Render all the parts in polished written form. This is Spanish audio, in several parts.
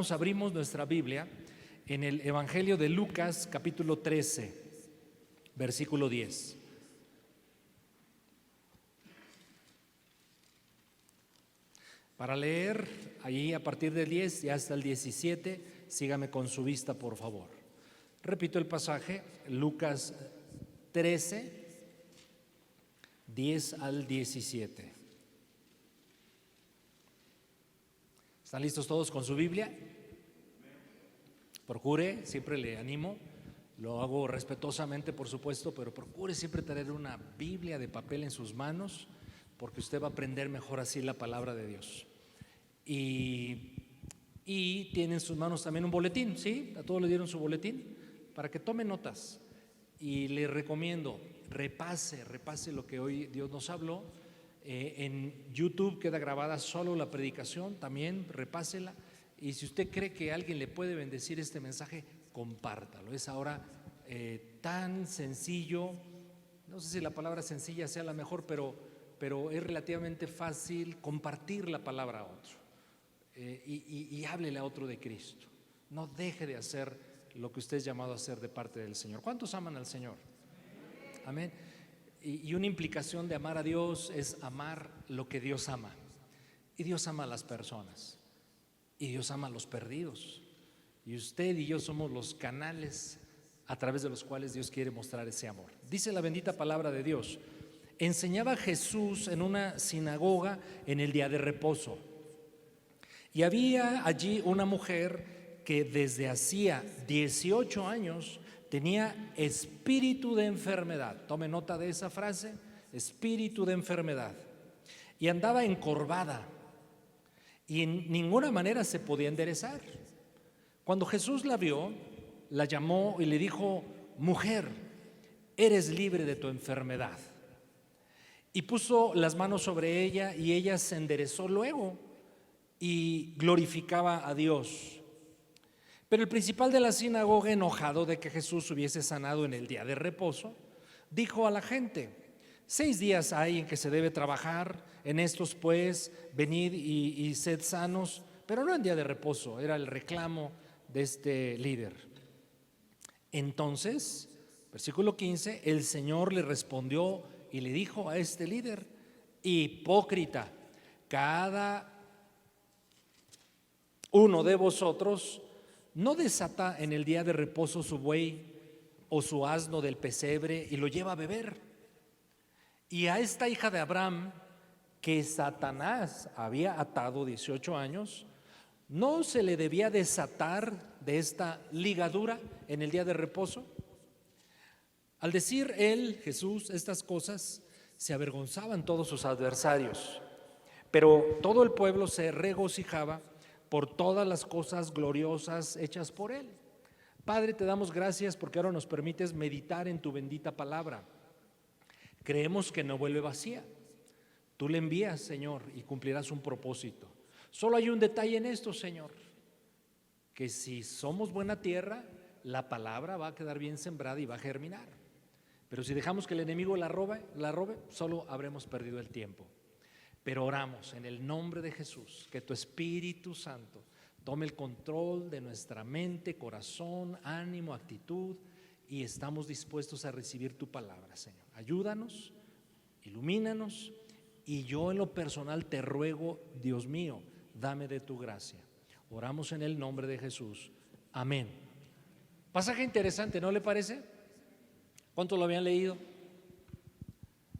hermanos, abrimos nuestra Biblia en el Evangelio de Lucas, capítulo 13, versículo 10. Para leer ahí a partir del 10 y hasta el 17, sígame con su vista, por favor. Repito el pasaje, Lucas 13, 10 al 17. ¿Están listos todos con su Biblia? Procure, siempre le animo, lo hago respetuosamente por supuesto, pero procure siempre tener una Biblia de papel en sus manos, porque usted va a aprender mejor así la palabra de Dios. Y tiene en sus manos también un boletín, ¿sí? A todos le dieron su boletín para que tome notas. Y le recomiendo, repase lo que hoy Dios nos habló. En YouTube queda grabada solo la predicación, también repásela. Y si usted cree que a alguien le puede bendecir este mensaje, compártalo. Es ahora tan sencillo, no sé si la palabra sencilla sea la mejor, pero es relativamente fácil compartir la palabra a otro. Y háblele a otro de Cristo. No deje de hacer lo que usted es llamado a hacer de parte del Señor. ¿Cuántos aman al Señor? Amén. Y una implicación de amar a Dios es amar lo que Dios ama. Y Dios ama a las personas. Y Dios ama a los perdidos. Y usted y yo somos los canales a través de los cuales Dios quiere mostrar ese amor. Dice la bendita palabra de Dios: enseñaba Jesús en una sinagoga en el día de reposo. Y había allí una mujer que desde hacía 18 años tenía espíritu de enfermedad. Tome nota de esa frase, espíritu de enfermedad. Y andaba encorvada y en ninguna manera se podía enderezar. Cuando Jesús la vio, la llamó y le dijo: mujer, eres libre de tu enfermedad. Y puso las manos sobre ella y ella se enderezó luego y glorificaba a Dios. Pero el principal de la sinagoga, enojado de que Jesús hubiese sanado en el día de reposo, dijo a la gente: 6 días hay en que se debe trabajar, en estos pues venid y sed sanos, pero no en día de reposo. Era el reclamo de este líder. Entonces, versículo 15, el Señor le respondió y le dijo a este líder: hipócrita, cada uno de vosotros no desata en el día de reposo su buey o su asno del pesebre y lo lleva a beber. Y a esta hija de Abraham, que Satanás había atado 18 años, ¿no se le debía desatar de esta ligadura en el día de reposo? Al decir él, Jesús, estas cosas, se avergonzaban todos sus adversarios, pero todo el pueblo se regocijaba por todas las cosas gloriosas hechas por él. Padre, te damos gracias porque ahora nos permites meditar en tu bendita palabra. Creemos que no vuelve vacía. Tú le envías, Señor, y cumplirás un propósito. Solo hay un detalle en esto, Señor, que si somos buena tierra, la palabra va a quedar bien sembrada y va a germinar. Pero si dejamos que el enemigo la robe, solo habremos perdido el tiempo. Pero oramos en el nombre de Jesús, que tu Espíritu Santo tome el control de nuestra mente, corazón, ánimo, actitud, y estamos dispuestos a recibir tu palabra, Señor. Ayúdanos, ilumínanos, y yo en lo personal te ruego, Dios mío, dame de tu gracia. Oramos en el nombre de Jesús. Amén. Pasaje interesante, ¿no le parece? ¿Cuántos lo habían leído?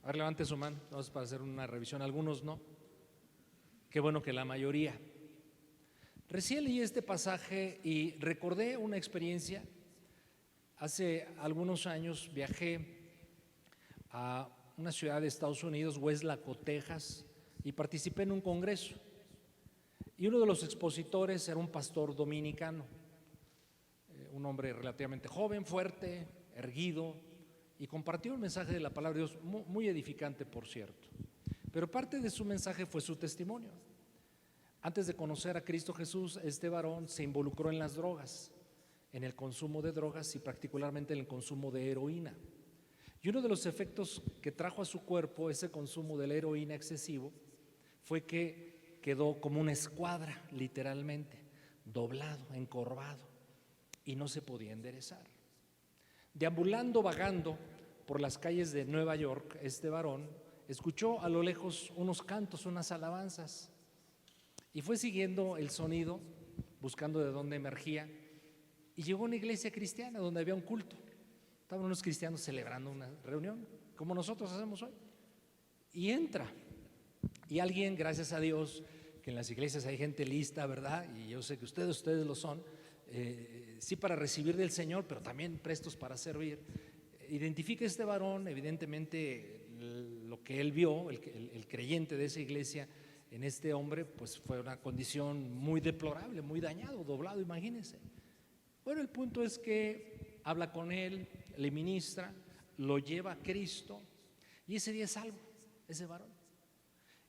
A ver, levante su mano, vamos para hacer una revisión. Algunos no. Qué bueno que la mayoría. Recién leí este pasaje y recordé una experiencia. Hace algunos años viajé a una ciudad de Estados Unidos, Weslaco, Texas, y participé en un congreso. Y uno de los expositores era un pastor dominicano, un hombre relativamente joven, fuerte, erguido, y compartió un mensaje de la palabra de Dios muy edificante, por cierto. Pero parte de su mensaje fue su testimonio. Antes de conocer a Cristo Jesús, este varón se involucró en las drogas, en el consumo de drogas y particularmente en el consumo de heroína. Y uno de los efectos que trajo a su cuerpo ese consumo de la heroína excesivo fue que quedó como una escuadra, literalmente, doblado, encorvado, y no se podía enderezar. Deambulando, vagando por las calles de Nueva York, este varón escuchó a lo lejos unos cantos, unas alabanzas, y fue siguiendo el sonido, buscando de dónde emergía, y llegó a una iglesia cristiana donde había un culto. Estaban unos cristianos celebrando una reunión, como nosotros hacemos hoy. Y entra, y alguien, gracias a Dios, que en las iglesias hay gente lista, ¿verdad? Y yo sé que ustedes lo son, sí, para recibir del Señor, pero también prestos para servir. Identifica a este varón, evidentemente lo que él vio, el creyente de esa iglesia, en este hombre, pues fue una condición muy deplorable, muy dañado, doblado, imagínense. Bueno, el punto es que habla con él, le ministra, lo lleva a Cristo, y ese día es salvo, ese varón.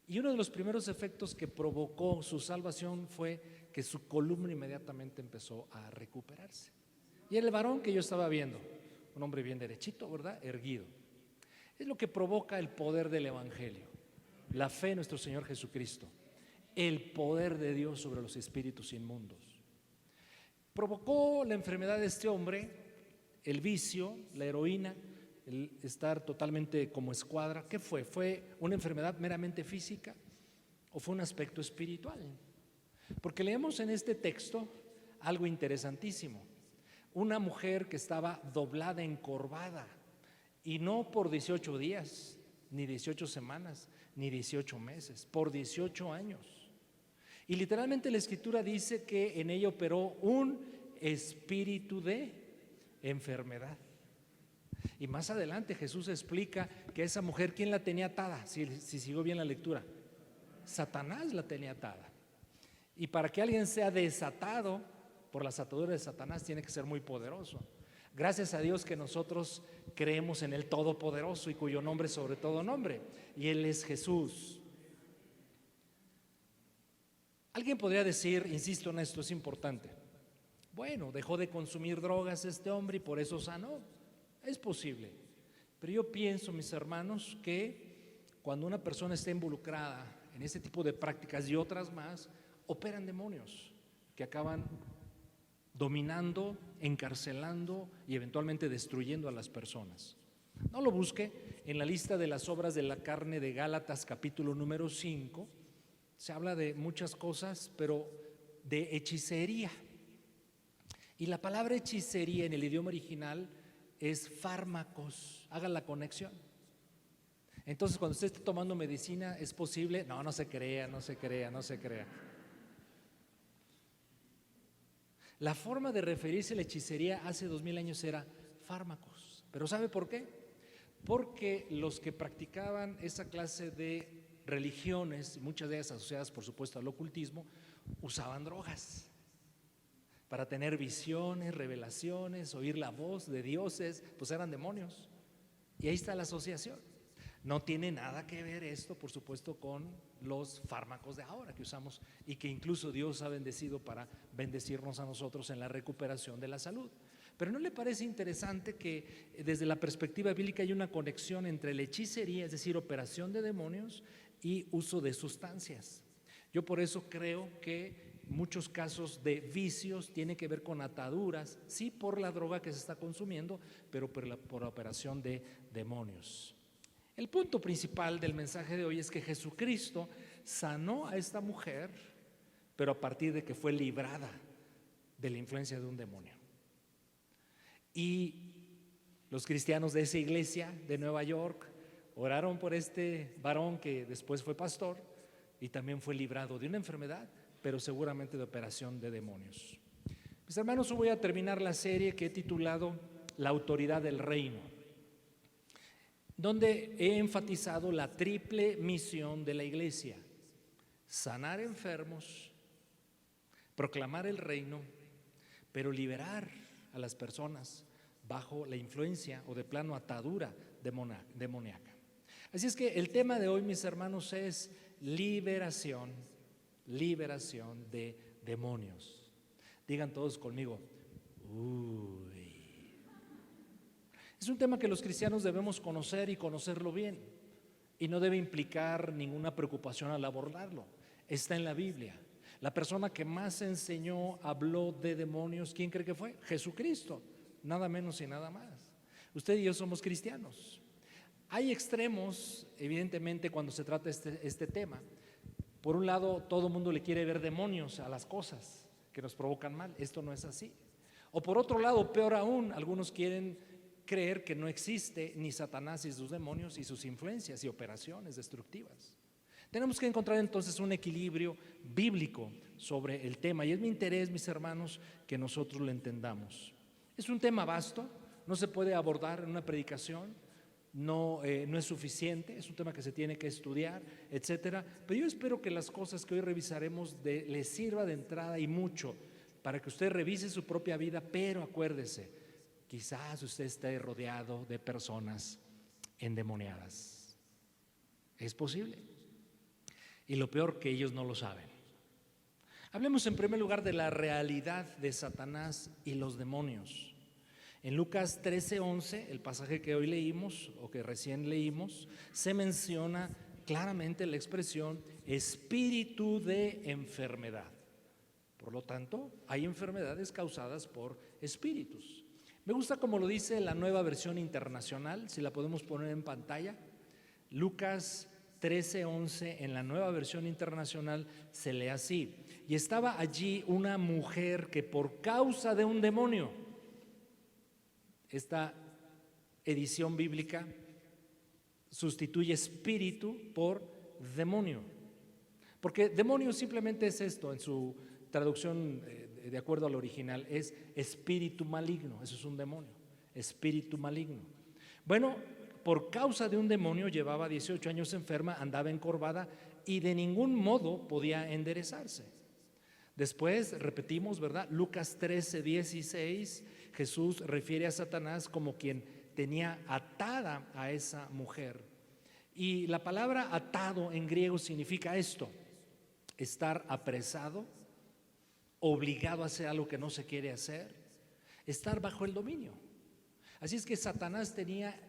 Y uno de los primeros efectos que provocó su salvación fue que su columna inmediatamente empezó a recuperarse. Y el varón que yo estaba viendo, un hombre bien derechito, ¿verdad? Erguido. Es lo que provoca el poder del Evangelio, la fe en nuestro Señor Jesucristo, el poder de Dios sobre los espíritus inmundos. Provocó la enfermedad de este hombre, el vicio, la heroína, el estar totalmente como escuadra. ¿Qué fue? ¿Fue una enfermedad meramente física o fue un aspecto espiritual? Porque leemos en este texto algo interesantísimo. Una mujer que estaba doblada, encorvada, y no por 18 días, ni 18 semanas, ni 18 meses, por 18 años. Y literalmente la Escritura dice que en ella operó un espíritu de enfermedad. Y más adelante Jesús explica que esa mujer, ¿quién la tenía atada? Si siguió bien la lectura, Satanás la tenía atada. Y para que alguien sea desatado por las ataduras de Satanás, tiene que ser muy poderoso. Gracias a Dios que nosotros creemos en el Todopoderoso y cuyo nombre es sobre todo nombre, y Él es Jesús. Alguien podría decir, insisto en esto, es importante: bueno, dejó de consumir drogas este hombre y por eso sanó. Es posible, pero yo pienso, mis hermanos, que cuando una persona está involucrada en este tipo de prácticas y otras más, operan demonios que acaban dominando, encarcelando y eventualmente destruyendo a las personas. No lo busque, en la lista de las obras de la carne de Gálatas capítulo número 5, se habla de muchas cosas, pero de hechicería. Y la palabra hechicería en el idioma original es fármacos. Hagan la conexión. Entonces, cuando usted esté tomando medicina, ¿es posible? No se crea. La forma de referirse a la hechicería hace 2000 años era fármacos. ¿Pero sabe por qué? Porque los que practicaban esa clase de religiones, muchas de ellas asociadas por supuesto al ocultismo, usaban drogas para tener visiones, revelaciones, oír la voz de dioses, pues eran demonios. Y ahí está la asociación. No tiene nada que ver esto, por supuesto, con los fármacos de ahora que usamos y que incluso Dios ha bendecido para bendecirnos a nosotros en la recuperación de la salud. Pero ¿no le parece interesante que desde la perspectiva bíblica hay una conexión entre la hechicería, es decir, operación de demonios, y uso de sustancias? Yo por eso creo que muchos casos de vicios tienen que ver con ataduras, sí por la droga que se está consumiendo, pero por la operación de demonios. El punto principal del mensaje de hoy es que Jesucristo sanó a esta mujer, pero a partir de que fue librada de la influencia de un demonio. Y los cristianos de esa iglesia de Nueva York oraron por este varón que después fue pastor y también fue librado de una enfermedad, pero seguramente de operación de demonios. Mis hermanos, hoy voy a terminar la serie que he titulado La autoridad del reino, donde he enfatizado la triple misión de la iglesia: sanar enfermos, proclamar el reino, pero liberar a las personas bajo la influencia o de plano atadura demoníaca. Así es que el tema de hoy, mis hermanos, es liberación de demonios. Digan todos conmigo, uy. Es un tema que los cristianos debemos conocer y conocerlo bien, y no debe implicar ninguna preocupación al abordarlo. Está en la Biblia. La persona que más enseñó, habló de demonios, ¿quién cree que fue? Jesucristo, nada menos y nada más. Usted y yo somos cristianos. Hay extremos, evidentemente, cuando se trata este tema. Por un lado, todo el mundo le quiere ver demonios a las cosas que nos provocan mal. Esto no es así. O por otro lado, peor aún, algunos quieren creer que no existe ni Satanás y sus demonios y sus influencias y operaciones destructivas. Tenemos que encontrar entonces un equilibrio bíblico sobre el tema, y es mi interés, mis hermanos, que nosotros lo entendamos. Es un tema vasto, no se puede abordar en una predicación, no es suficiente, es un tema que se tiene que estudiar, etcétera. Pero yo espero que las cosas que hoy revisaremos les sirva de entrada y mucho para que usted revise su propia vida, pero acuérdese, quizás usted esté rodeado de personas endemoniadas. Es posible. Y lo peor, que ellos no lo saben. Hablemos en primer lugar de la realidad de Satanás y los demonios. En Lucas 13:11, el pasaje que hoy leímos o que recién leímos, se menciona claramente la expresión espíritu de enfermedad. Por lo tanto, hay enfermedades causadas por espíritus. Me gusta como lo dice la Nueva Versión Internacional, si la podemos poner en pantalla. Lucas 13:11 en la Nueva Versión Internacional se lee así: y estaba allí una mujer que por causa de un demonio. Esta edición bíblica sustituye espíritu por demonio, porque demonio simplemente es esto, en su traducción de acuerdo al original es espíritu maligno. Eso es un demonio, espíritu maligno. Bueno, por causa de un demonio llevaba 18 años enferma, andaba encorvada y de ningún modo podía enderezarse. Después repetimos, ¿verdad? Lucas 13:16, Jesús refiere a Satanás como quien tenía atada a esa mujer. Y la palabra atado en griego significa esto: estar apresado, obligado a hacer algo que no se quiere hacer, estar bajo el dominio. Así es que Satanás tenía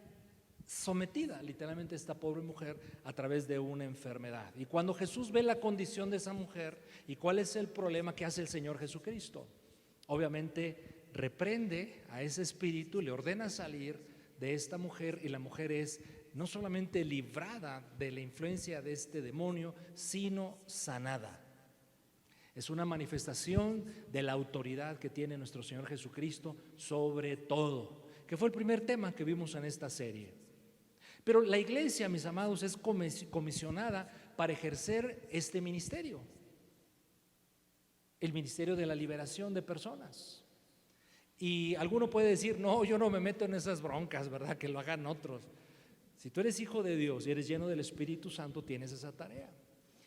sometida literalmente a esta pobre mujer a través de una enfermedad. Y cuando Jesús ve la condición de esa mujer y cuál es el problema, que hace el Señor Jesucristo, obviamente reprende a ese espíritu, le ordena salir de esta mujer, y la mujer es no solamente librada de la influencia de este demonio, sino sanada. Es una manifestación de la autoridad que tiene nuestro Señor Jesucristo sobre todo, que fue el primer tema que vimos en esta serie. Pero la iglesia, mis amados, es comisionada para ejercer este ministerio, el ministerio de la liberación de personas. Y alguno puede decir: no, yo no me meto en esas broncas, ¿verdad? Que lo hagan otros. Si tú eres hijo de Dios y eres lleno del Espíritu Santo, tienes esa tarea.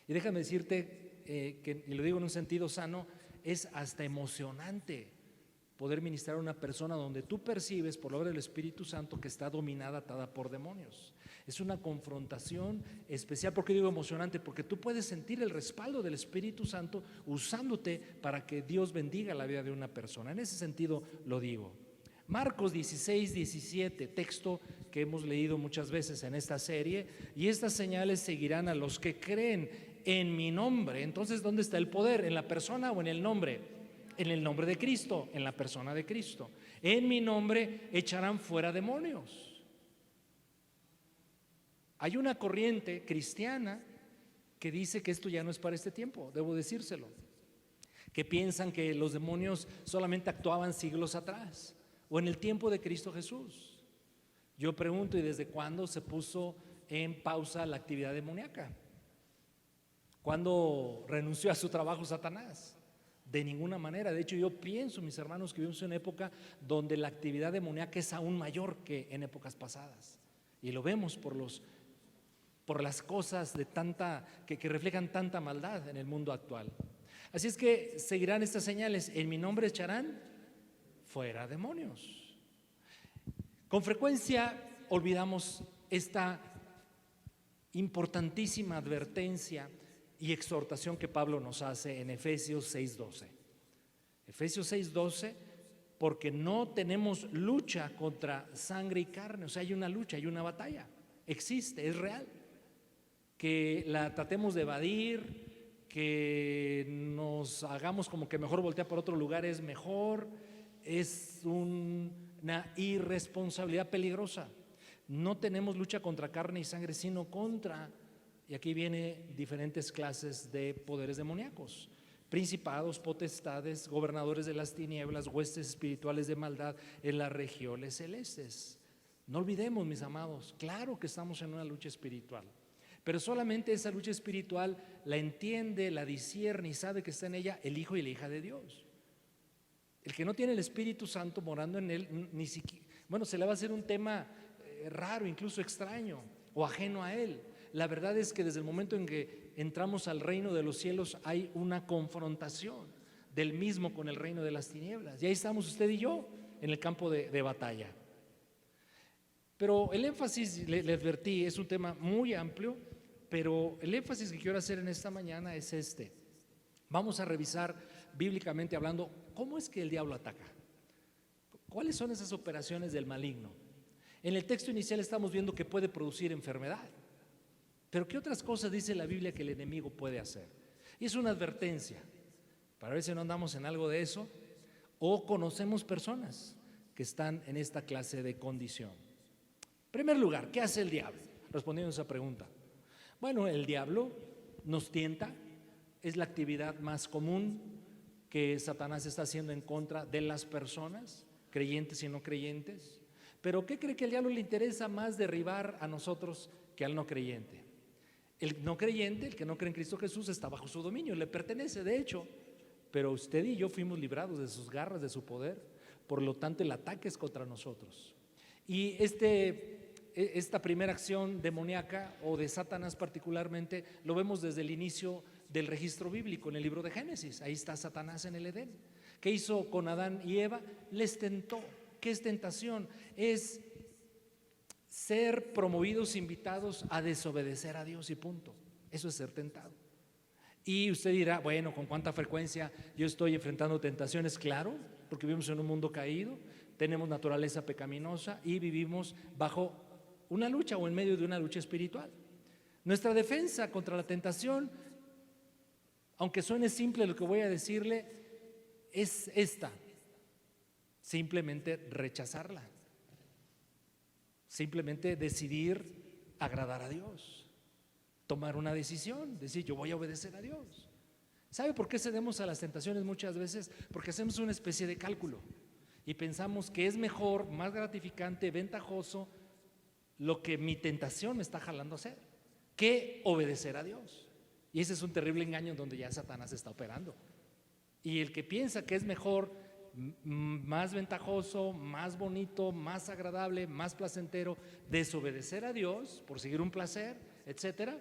Y déjame decirte y lo digo en un sentido sano, es hasta emocionante poder ministrar a una persona donde tú percibes por la obra del Espíritu Santo que está dominada, atada por demonios. Es una confrontación especial. ¿Por qué digo emocionante? Porque tú puedes sentir el respaldo del Espíritu Santo usándote para que Dios bendiga la vida de una persona. En ese sentido lo digo. Marcos 16:17, texto que hemos leído muchas veces en esta serie: y estas señales seguirán a los que creen en mi nombre. Entonces, ¿dónde está el poder? ¿En la persona o en el nombre? En el nombre de Cristo, en la persona de Cristo. En mi nombre echarán fuera demonios. Hay una corriente cristiana que dice que esto ya no es para este tiempo, debo decírselo, que piensan que los demonios solamente actuaban siglos atrás o en el tiempo de Cristo Jesús. Yo pregunto: ¿y desde cuándo se puso en pausa la actividad demoníaca? ¿Cuándo renunció a su trabajo Satanás? De ninguna manera. De hecho, yo pienso, mis hermanos, que vivimos en una época donde la actividad demoníaca es aún mayor que en épocas pasadas. Y lo vemos por las cosas de que reflejan tanta maldad en el mundo actual. Así es que seguirán estas señales: en mi nombre echarán fuera demonios. Con frecuencia olvidamos esta importantísima advertencia y exhortación que Pablo nos hace en Efesios 6:12. Efesios 6:12, porque no tenemos lucha contra sangre y carne. O sea, hay una lucha, hay una batalla, existe, es real. Que la tratemos de evadir, que nos hagamos como que mejor voltear por otro lugar es mejor, es una irresponsabilidad peligrosa. No tenemos lucha contra carne y sangre, sino contra, y aquí viene diferentes clases de poderes demoníacos: principados, potestades, gobernadores de las tinieblas, huestes espirituales de maldad en las regiones celestes. No olvidemos, mis amados, claro que estamos en una lucha espiritual, pero solamente esa lucha espiritual la entiende, la discierne y sabe que está en ella el Hijo y la hija de Dios. El que no tiene el Espíritu Santo morando en él, ni siquiera, bueno, se le va a hacer un tema raro, incluso extraño o ajeno a él. La verdad es que desde el momento en que entramos al reino de los cielos hay una confrontación del mismo con el reino de las tinieblas, y ahí estamos usted y yo en el campo de batalla. Pero el énfasis, le advertí, es un tema muy amplio, pero el énfasis que quiero hacer en esta mañana es este. Vamos a revisar bíblicamente hablando cómo es que el diablo ataca, cuáles son esas operaciones del maligno. En el texto inicial estamos viendo que puede producir enfermedad, pero ¿qué otras cosas dice la Biblia que el enemigo puede hacer? Y es una advertencia para ver si no andamos en algo de eso o conocemos personas que están en esta clase de condición. En primer lugar, ¿qué hace el diablo? Respondiendo a esa pregunta. Bueno, el diablo nos tienta, es la actividad más común que Satanás está haciendo en contra de las personas, creyentes y no creyentes. Pero ¿qué cree que al diablo le interesa más derribar a nosotros que al no creyente? El no creyente, el que no cree en Cristo Jesús, está bajo su dominio, le pertenece de hecho, pero usted y yo fuimos librados de sus garras, de su poder, por lo tanto el ataque es contra nosotros. Y esta primera acción demoníaca o de Satanás particularmente lo vemos desde el inicio del registro bíblico en el libro de Génesis. Ahí está Satanás en el Edén. ¿Qué hizo con Adán y Eva? Les tentó. ¿Qué es tentación? Es ser promovidos, invitados a desobedecer a Dios y punto. Eso es ser tentado. Y usted dirá, bueno, ¿con cuánta frecuencia yo estoy enfrentando tentaciones? Claro, porque vivimos en un mundo caído, tenemos naturaleza pecaminosa y vivimos bajo una lucha o en medio de una lucha espiritual. Nuestra defensa contra la tentación, aunque suene simple lo que voy a decirle, es esta: simplemente rechazarla, simplemente decidir agradar a Dios, tomar una decisión, decir yo voy a obedecer a Dios. ¿Sabe por qué cedemos a las tentaciones muchas veces? Porque hacemos una especie de cálculo y pensamos que es mejor, más gratificante, ventajoso lo que mi tentación me está jalando a hacer que obedecer a Dios. Y ese es un terrible engaño en donde ya Satanás está operando. Y el que piensa que es mejor, más ventajoso, más bonito, más agradable, más placentero desobedecer a Dios por seguir un placer, etcétera,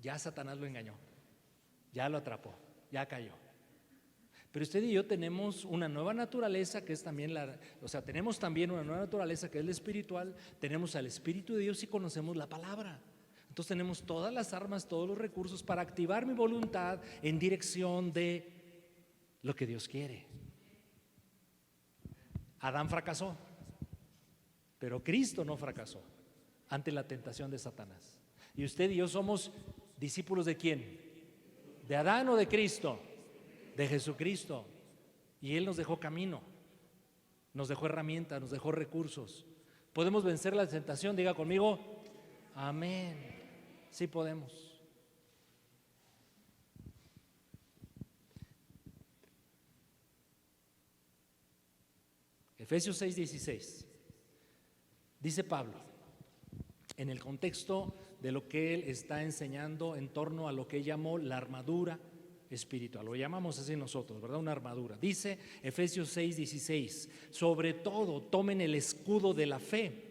ya Satanás lo engañó, ya lo atrapó, ya cayó. Pero usted y yo tenemos una nueva naturaleza que es también tenemos también una nueva naturaleza que es la espiritual, tenemos al Espíritu de Dios y conocemos la palabra. Entonces tenemos todas las armas, todos los recursos para activar mi voluntad en dirección de lo que Dios quiere. Adán fracasó, pero Cristo no fracasó ante la tentación de Satanás. Y usted y yo somos discípulos ¿de quién? ¿De Adán o de Cristo? De Jesucristo. Y Él nos dejó camino, nos dejó herramientas, nos dejó recursos. ¿Podemos vencer la tentación? Diga conmigo, amén. Sí podemos. Efesios 6:16. Dice Pablo, en el contexto de lo que él está enseñando en torno a lo que él llamó la armadura espiritual, lo llamamos así nosotros, ¿verdad? Una armadura. Dice Efesios 6:16, sobre todo tomen el escudo de la fe,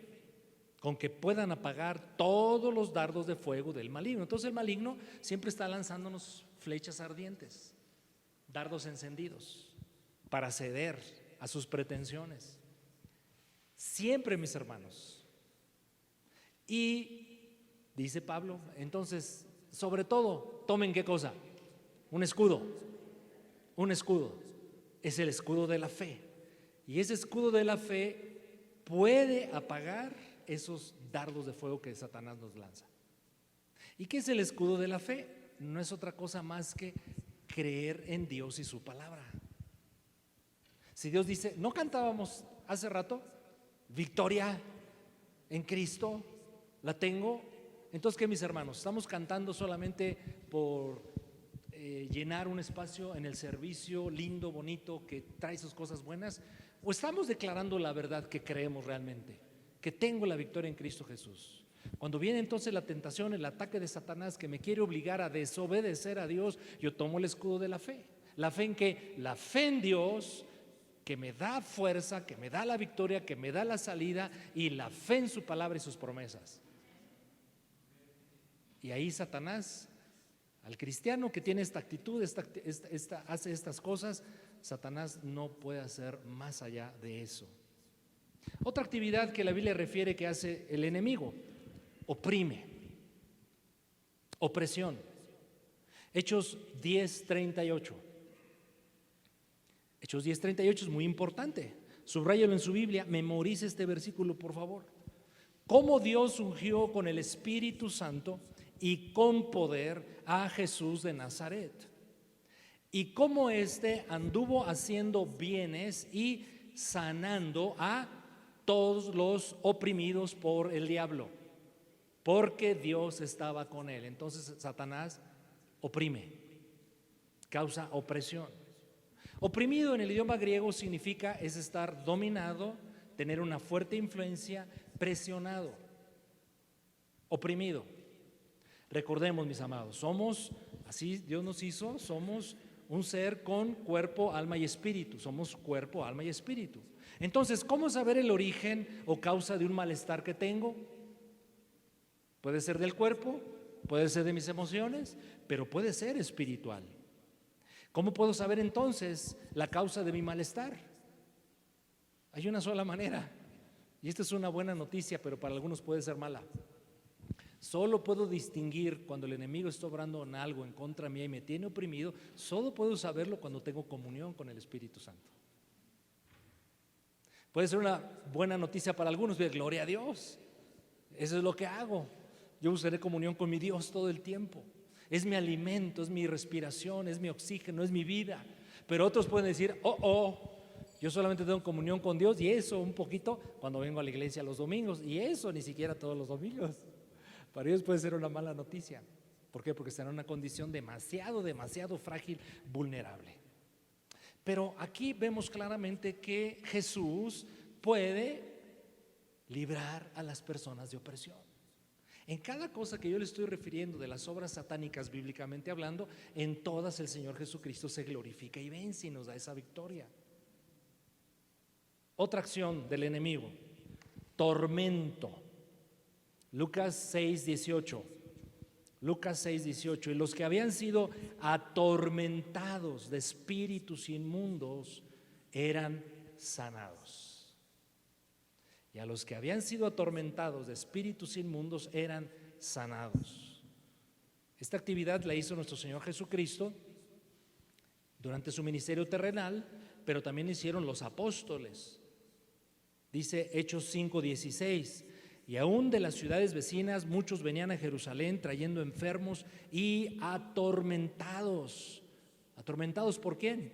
con que puedan apagar todos los dardos de fuego del maligno. Entonces el maligno siempre está lanzándonos flechas ardientes, dardos encendidos, para ceder a sus pretensiones. Siempre, mis hermanos. Y dice Pablo, entonces, sobre todo, tomen ¿qué cosa? Un escudo. Un escudo. Es el escudo de la fe. Y ese escudo de la fe puede apagar esos dardos de fuego que Satanás nos lanza. ¿Y qué es el escudo de la fe? no es otra cosa más que creer en Dios y su palabra. Si Dios dice, ¿no cantábamos hace rato? Victoria en Cristo, la tengo. Entonces, ¿qué, mis hermanos? ¿Estamos cantando solamente por llenar un espacio en el servicio lindo, bonito, que trae sus cosas buenas? ¿O estamos declarando la verdad que creemos realmente? Que tengo la victoria en Cristo Jesús. Cuando viene entonces la tentación, el ataque de Satanás que me quiere obligar a desobedecer a Dios, yo tomo el escudo de la fe. ¿La fe en qué? La fe en Dios, que me da fuerza, que me da la victoria, que me da la salida, y la fe en su palabra y sus promesas. Y ahí Satanás, al cristiano que tiene esta actitud, hace estas cosas, Satanás no puede hacer más allá de eso. Otra actividad que la Biblia refiere que hace el enemigo: oprime, opresión. Hechos 10:38. Hechos 10:38 es muy importante. Subráyalo en su Biblia, memorice este versículo, por favor. Cómo Dios ungió con el Espíritu Santo y con poder a Jesús de Nazaret, y cómo éste anduvo haciendo bienes y sanando a todos los oprimidos por el diablo, porque Dios estaba con él. Entonces Satanás oprime, causa opresión. Oprimido en el idioma griego significa es estar dominado, tener una fuerte influencia, presionado, oprimido. Recordemos, mis amados, somos, así Dios nos hizo, somos un ser con cuerpo, alma y espíritu. Somos cuerpo, alma y espíritu. Entonces, ¿cómo saber el origen o causa de un malestar que tengo? Puede ser del cuerpo, puede ser de mis emociones, pero puede ser espiritual. ¿Cómo puedo saber entonces la causa de mi malestar? Hay una sola manera, y esta es una buena noticia, pero para algunos puede ser mala. Solo puedo distinguir cuando el enemigo está obrando en algo en contra mía y me tiene oprimido. Solo puedo saberlo cuando tengo comunión con el Espíritu Santo. Puede ser una buena noticia para algunos, gloria a Dios, eso es lo que hago. Yo buscaré comunión con mi Dios todo el tiempo. Es mi alimento, es mi respiración, es mi oxígeno, es mi vida. Pero otros pueden decir, yo solamente tengo comunión con Dios, y eso un poquito cuando vengo a la iglesia los domingos, y eso ni siquiera todos los domingos. Para ellos puede ser una mala noticia. ¿Por qué? Porque están en una condición demasiado frágil, vulnerable. Pero aquí vemos claramente que Jesús puede librar a las personas de opresión. En cada cosa que yo le estoy refiriendo de las obras satánicas bíblicamente hablando, en todas el Señor Jesucristo se glorifica y vence y nos da esa victoria. Otra acción del enemigo: tormento. Lucas 6:18. Lucas 6:18. Y los que habían sido atormentados de espíritus inmundos eran sanados. Y a los que habían sido atormentados de espíritus inmundos eran sanados. Esta actividad la hizo nuestro Señor Jesucristo durante su ministerio terrenal, pero también hicieron los apóstoles. Dice Hechos 5:16. Y aún de las ciudades vecinas muchos venían a Jerusalén trayendo enfermos y atormentados. ¿Atormentados por quién?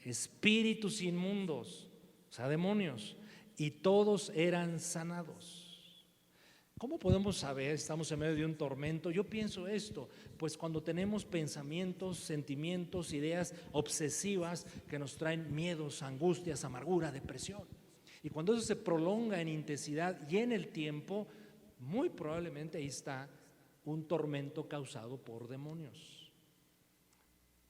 Espíritus inmundos, o sea, demonios, y todos eran sanados. ¿Cómo podemos saber? Estamos en medio de un tormento. Yo pienso esto, pues cuando tenemos pensamientos, sentimientos, ideas obsesivas que nos traen miedos, angustias, amargura, depresión. Y cuando eso se prolonga en intensidad y en el tiempo, muy probablemente ahí está un tormento causado por demonios.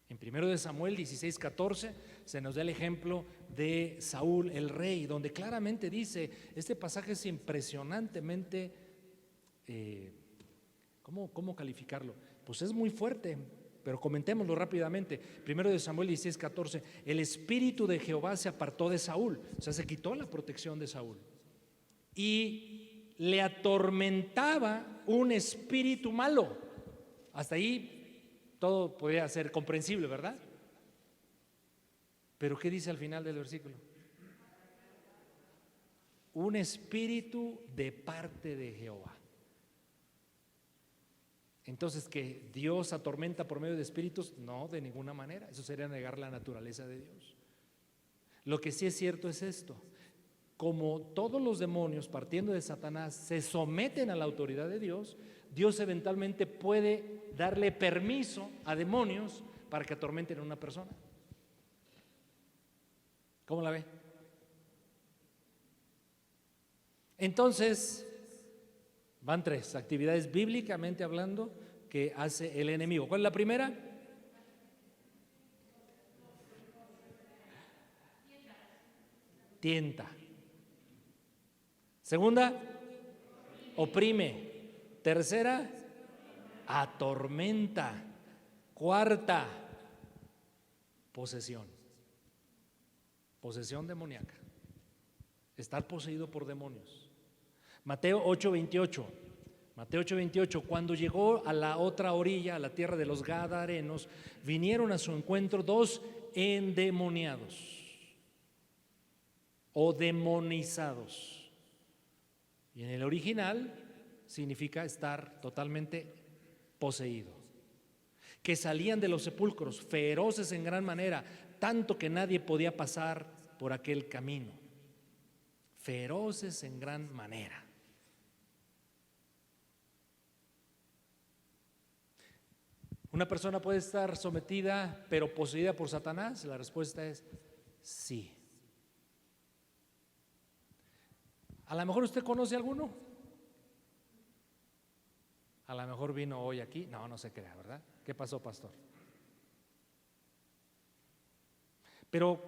En 1 Samuel 16:14 se nos da el ejemplo de Saúl el rey, donde claramente dice, este pasaje es impresionantemente, ¿cómo calificarlo? Pues es muy fuerte, pero comentémoslo rápidamente. 1 Samuel 16:14, el espíritu de Jehová se apartó de Saúl, o sea, se quitó la protección de Saúl, y le atormentaba un espíritu malo. Hasta ahí todo podría ser comprensible, ¿verdad? Pero ¿qué dice al final del versículo? Un espíritu de parte de Jehová. Entonces, ¿que Dios atormenta por medio de espíritus? No, de ninguna manera. Eso sería negar la naturaleza de Dios. Lo que sí es cierto es esto: como todos los demonios, partiendo de Satanás, se someten a la autoridad de Dios, Dios eventualmente puede darle permiso a demonios para que atormenten a una persona. ¿Cómo la ve? Entonces, van 3 actividades bíblicamente hablando que hace el enemigo. ¿Cuál es la primera? Tienta. Segunda, oprime. Tercera, atormenta. Cuarta, posesión. Posesión demoníaca. Estar poseído por demonios. Mateo 8:28. Mateo 8:28, cuando llegó a la otra orilla, a la tierra de los Gadarenos, vinieron a su encuentro 2 endemoniados o demonizados. Y en el original significa estar totalmente poseído. Que salían de los sepulcros, feroces en gran manera, tanto que nadie podía pasar por aquel camino. Feroces en gran manera. ¿Una persona puede estar sometida pero poseída por Satanás? La respuesta es sí. A lo mejor usted conoce alguno. A lo mejor vino hoy aquí. No se crea, ¿verdad? ¿Qué pasó, pastor? Pero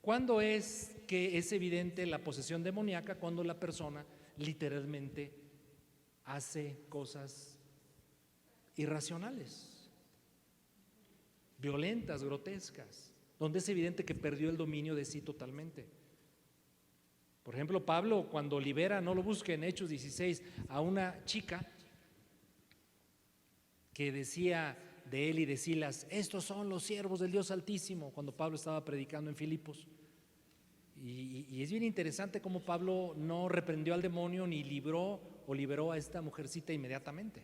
¿cuándo es que es evidente la posesión demoníaca? Cuando la persona literalmente hace cosas irracionales, violentas, grotescas, donde es evidente que perdió el dominio de sí totalmente. Por ejemplo, Pablo, cuando libera, no lo busque en Hechos 16, a una chica que decía de él y de Silas: estos son los siervos del Dios Altísimo, cuando Pablo estaba predicando en Filipos. Y es bien interesante cómo Pablo no reprendió al demonio ni libró o liberó a esta mujercita inmediatamente,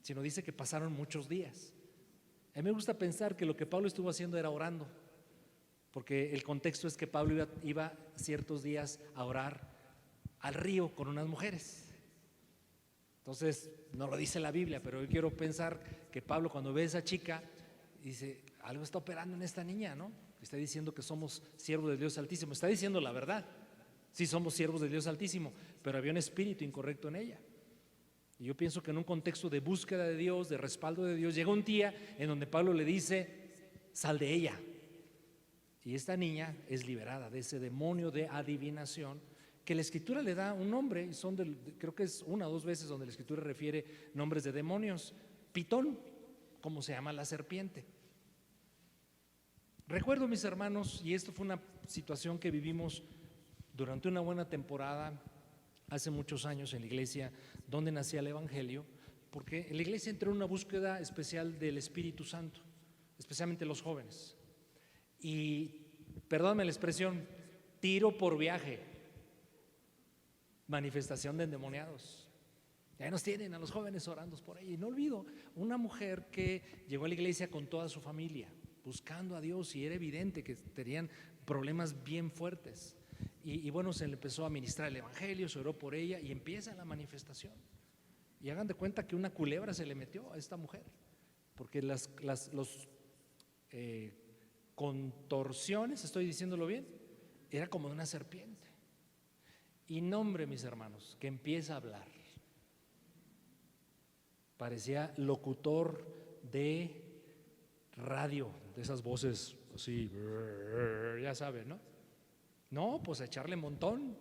sino dice que pasaron muchos días. A mí me gusta pensar que lo que Pablo estuvo haciendo era orando, porque el contexto es que Pablo iba ciertos días a orar al río con unas mujeres. Entonces, no lo dice la Biblia, pero yo quiero pensar que Pablo, cuando ve a esa chica, dice: algo está operando en esta niña, ¿no? Está diciendo que somos siervos del Dios Altísimo. Está diciendo la verdad. Sí, somos siervos del Dios Altísimo, pero había un espíritu incorrecto en ella. Y yo pienso que en un contexto de búsqueda de Dios, de respaldo de Dios, llega un día en donde Pablo le dice: sal de ella. Y esta niña es liberada de ese demonio de adivinación, que la Escritura le da un nombre, y creo que es 1 o 2 veces donde la Escritura refiere nombres de demonios. Pitón, como se llama la serpiente. Recuerdo, mis hermanos, y esto fue una situación que vivimos durante una buena temporada hace muchos años en la iglesia donde nacía el Evangelio, porque en la iglesia entró en una búsqueda especial del Espíritu Santo, especialmente los jóvenes. Y, perdóname la expresión, tiro por viaje, manifestación de endemoniados. Ya nos tienen a los jóvenes orando por ella. Y no olvido una mujer que llegó a la iglesia con toda su familia, buscando a Dios, y era evidente que tenían problemas bien fuertes. Y bueno, se le empezó a ministrar el Evangelio, se oró por ella y empieza la manifestación. Y hagan de cuenta que una culebra se le metió a esta mujer, porque los contorsiones, estoy diciéndolo bien, era como de una serpiente. Y nombre, mis hermanos, que empieza a hablar. Parecía locutor de radio, de esas voces así, ya saben, ¿no? No, pues a echarle montón.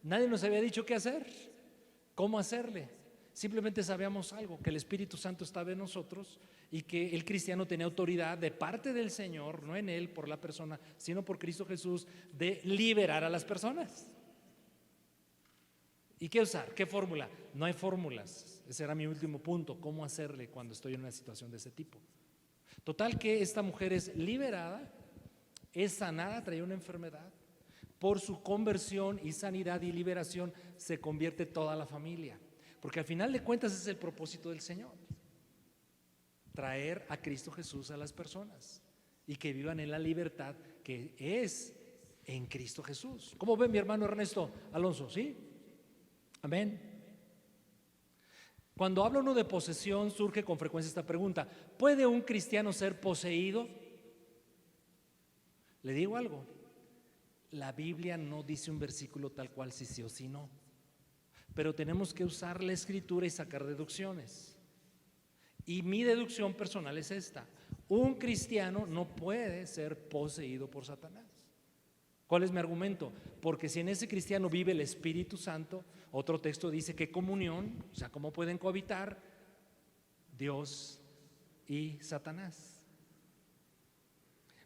Nadie nos había dicho qué hacer, cómo hacerle. Simplemente sabíamos algo, que el Espíritu Santo estaba en nosotros y que el cristiano tenía autoridad de parte del Señor, no en él, por la persona, sino por Cristo Jesús, de liberar a las personas. ¿Y qué usar? ¿Qué fórmula? No hay fórmulas. Ese era mi último punto, cómo hacerle cuando estoy en una situación de ese tipo. Total, que esta mujer es liberada, es sanada, traía una enfermedad. Por su conversión y sanidad y liberación se convierte toda la familia. Porque al final de cuentas es el propósito del Señor, traer a Cristo Jesús a las personas y que vivan en la libertad que es en Cristo Jesús. ¿Cómo ven, mi hermano Ernesto Alonso? ¿Sí? Amén. Cuando habla uno de posesión, surge con frecuencia esta pregunta: ¿puede un cristiano ser poseído? Le digo algo, la Biblia no dice un versículo tal cual si sí o si no, pero tenemos que usar la escritura y sacar deducciones. Y mi deducción personal es esta: un cristiano no puede ser poseído por Satanás. ¿Cuál es mi argumento? Porque si en ese cristiano vive el Espíritu Santo, otro texto dice que comunión, o sea, ¿cómo pueden cohabitar Dios y Satanás?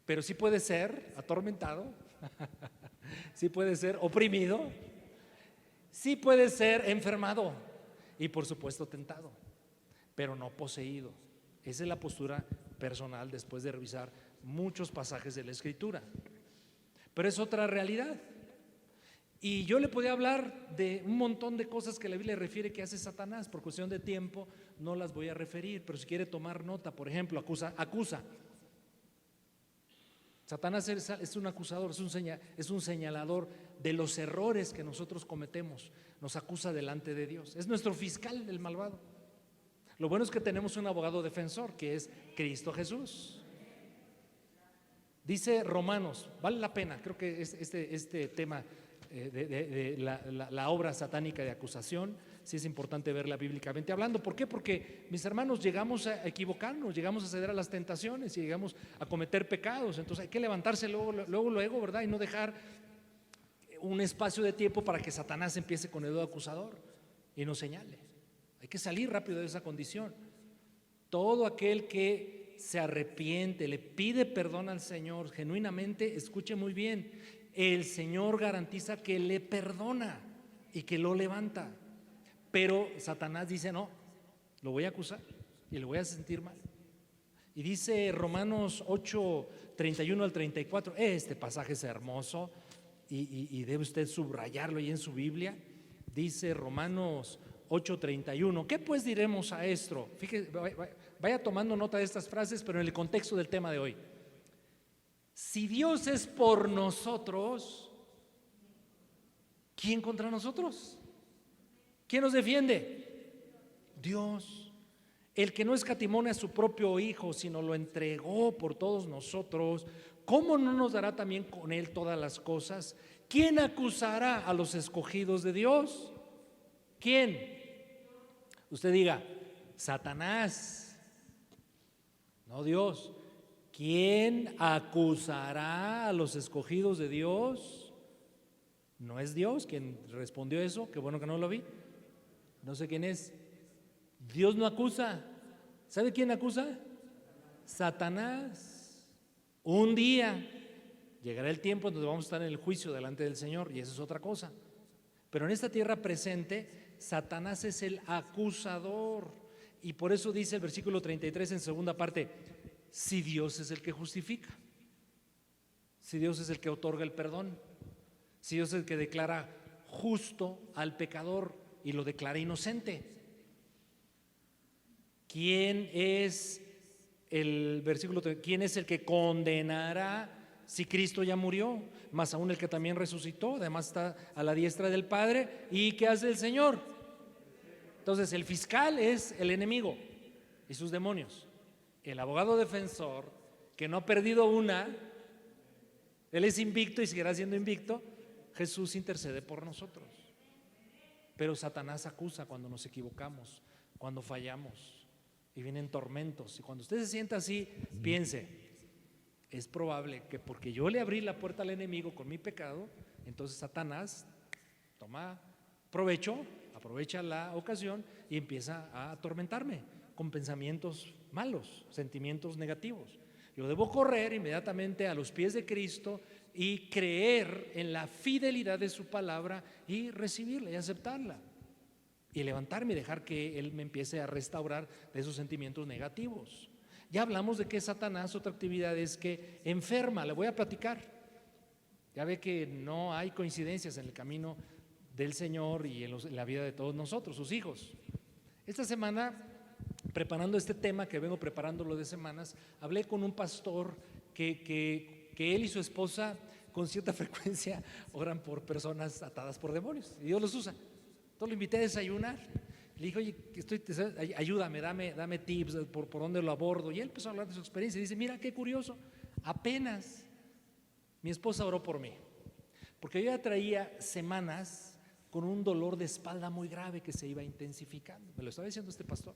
Pero sí puede ser atormentado, sí puede ser oprimido, sí puede ser enfermado y por supuesto tentado, pero no poseído. Esa es la postura personal después de revisar muchos pasajes de la Escritura. Pero es otra realidad. Y yo le podía hablar de un montón de cosas que la Biblia refiere que hace Satanás. Por cuestión de tiempo no las voy a referir, pero si quiere tomar nota, por ejemplo, acusa. Satanás es un acusador, es un señalador de los errores que nosotros cometemos. Nos acusa delante de Dios. Es nuestro fiscal, el malvado. Lo bueno es que tenemos un abogado defensor, que es Cristo Jesús. Dice Romanos, vale la pena, creo que este tema de la obra satánica de acusación, sí es importante verla bíblicamente hablando. ¿Por qué? Porque, mis hermanos, llegamos a equivocarnos, llegamos a ceder a las tentaciones y llegamos a cometer pecados. Entonces hay que levantarse luego, ¿verdad? Y no dejar un espacio de tiempo para que Satanás empiece con el dedo acusador y nos señale. Hay que salir rápido de esa condición. Todo aquel que se arrepiente, le pide perdón al Señor genuinamente, escuche muy bien, el Señor garantiza que le perdona y que lo levanta. Pero Satanás dice: no, lo voy a acusar y lo voy a sentir mal. Y dice Romanos 8, 31 al 34, este pasaje es hermoso y debe usted subrayarlo ahí en su Biblia. Dice Romanos 8:31, ¿qué pues diremos a esto? Fíjese, vaya tomando nota de estas frases, pero en el contexto del tema de hoy. Si Dios es por nosotros, ¿quién contra nosotros? ¿Quién nos defiende? Dios, el que no escatimó a su propio Hijo, sino lo entregó por todos nosotros, ¿cómo no nos dará también con Él todas las cosas? ¿Quién acusará a los escogidos de Dios? ¿Quién? Usted diga: Satanás, no Dios. ¿Quién acusará a los escogidos de Dios? No es Dios quien respondió eso, qué bueno que no lo vi. No sé quién es. Dios no acusa. ¿Sabe quién acusa? Satanás. Un día llegará el tiempo en donde vamos a estar en el juicio delante del Señor, y eso es otra cosa. Pero en esta tierra presente, Satanás es el acusador. Y por eso dice el versículo 33 en segunda parte: si Dios es el que justifica, si Dios es el que otorga el perdón, si Dios es el que declara justo al pecador y lo declara inocente, ¿quién es el versículo 3? ¿Quién es el que condenará si Cristo ya murió? Más aún el que también resucitó, además está a la diestra del Padre. ¿Y qué hace el Señor? Entonces el fiscal es el enemigo y sus demonios. El abogado defensor, que no ha perdido una, él es invicto y seguirá siendo invicto. Jesús intercede por nosotros. Pero Satanás acusa cuando nos equivocamos, cuando fallamos y vienen tormentos. Y cuando usted se sienta así, piense: es probable que porque yo le abrí la puerta al enemigo con mi pecado, entonces Satanás toma provecho, aprovecha la ocasión y empieza a atormentarme con pensamientos malos, sentimientos negativos. Yo debo correr inmediatamente a los pies de Cristo y creer en la fidelidad de su palabra y recibirla y aceptarla y levantarme y dejar que Él me empiece a restaurar de esos sentimientos negativos. Ya hablamos de que Satanás, otra actividad es que enferma. Le voy a platicar. Ya ve que no hay coincidencias en el camino del Señor y en la vida de todos nosotros, sus hijos. Esta semana, preparando este tema que vengo preparándolo de semanas, hablé con un pastor que él y su esposa con cierta frecuencia oran por personas atadas por demonios y Dios los usa. Entonces lo invité a desayunar. Le dije, oye, ayúdame, dame tips por dónde lo abordo. Y él empezó a hablar de su experiencia y dice, mira qué curioso, apenas mi esposa oró por mí, porque yo ya traía semanas con un dolor de espalda muy grave que se iba intensificando. Me lo estaba diciendo este pastor.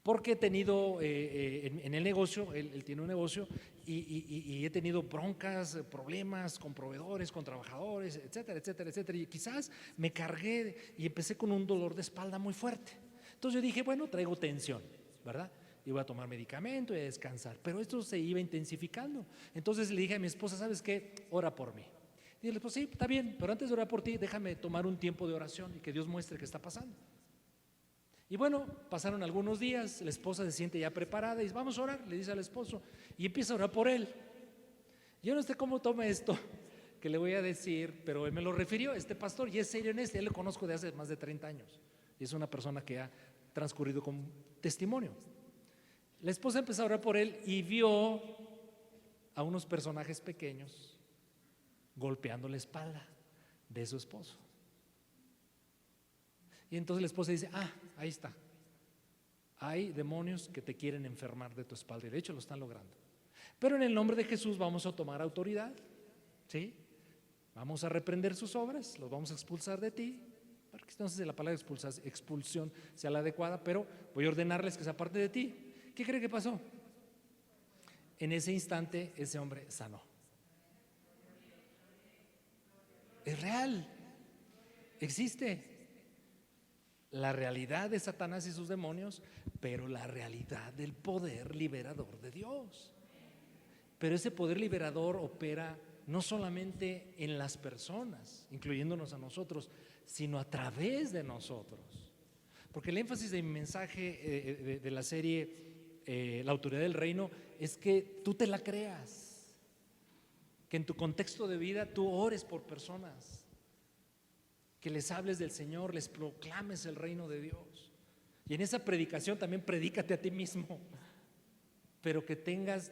Porque he tenido en el negocio, él tiene un negocio y he tenido broncas, problemas con proveedores, con trabajadores, etcétera, etcétera, etcétera. Y quizás me cargué y empecé con un dolor de espalda muy fuerte. Entonces yo dije, bueno, traigo tensión, ¿verdad? Y voy a tomar medicamento y a descansar. Pero esto se iba intensificando. Entonces le dije a mi esposa, ¿sabes qué? Ora por mí. Y le dije, pues sí, está bien, pero antes de orar por ti, déjame tomar un tiempo de oración y que Dios muestre qué está pasando. Y bueno, pasaron algunos días, la esposa se siente ya preparada y dice, vamos a orar, le dice al esposo, y empieza a orar por él. Yo no sé cómo toma esto que le voy a decir, pero él me lo refirió, este pastor, y es serio en este, él lo conozco de hace más de 30 años, y es una persona que ha transcurrido con testimonio. La esposa empezó a orar por él y vio a unos personajes pequeños golpeando la espalda de su esposo. Y entonces la esposa dice, ahí está, hay demonios que te quieren enfermar de tu espalda, y de hecho lo están logrando. Pero en el nombre de Jesús vamos a tomar autoridad, ¿sí? Vamos a reprender sus obras, los vamos a expulsar de ti. No sé si la palabra expulsión sea la adecuada, pero voy a ordenarles que se aparte de ti. ¿Qué cree que pasó? En ese instante ese hombre sanó. Es real, existe. La realidad de Satanás y sus demonios, pero la realidad del poder liberador de Dios. Pero ese poder liberador opera no solamente en las personas, incluyéndonos a nosotros, sino a través de nosotros. Porque el énfasis de mi mensaje de la serie La autoridad del reino es que tú te la creas, que en tu contexto de vida tú ores por personas, que les hables del Señor, les proclames el reino de Dios. Y en esa predicación también predícate a ti mismo, pero que tengas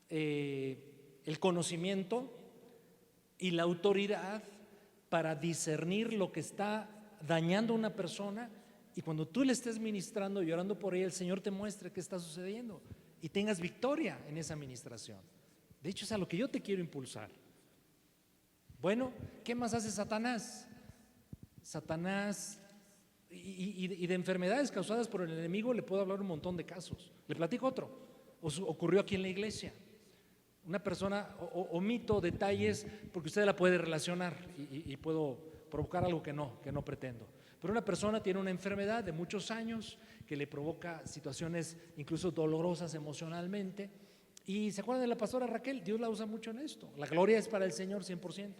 el conocimiento y la autoridad para discernir lo que está dañando a una persona, y cuando tú le estés ministrando y orando por ella, el Señor te muestre qué está sucediendo y tengas victoria en esa ministración. De hecho, es a lo que yo te quiero impulsar. Bueno, ¿qué más hace Satanás? Satanás y de enfermedades causadas por el enemigo le puedo hablar un montón de casos. Le platico otro. Ocurrió aquí en la iglesia. Una persona, omito detalles porque usted la puede relacionar y puedo provocar algo que no pretendo. Pero una persona tiene una enfermedad de muchos años que le provoca situaciones incluso dolorosas emocionalmente. Y ¿se acuerdan de la pastora Raquel? Dios la usa mucho en esto. La gloria es para el Señor 100%.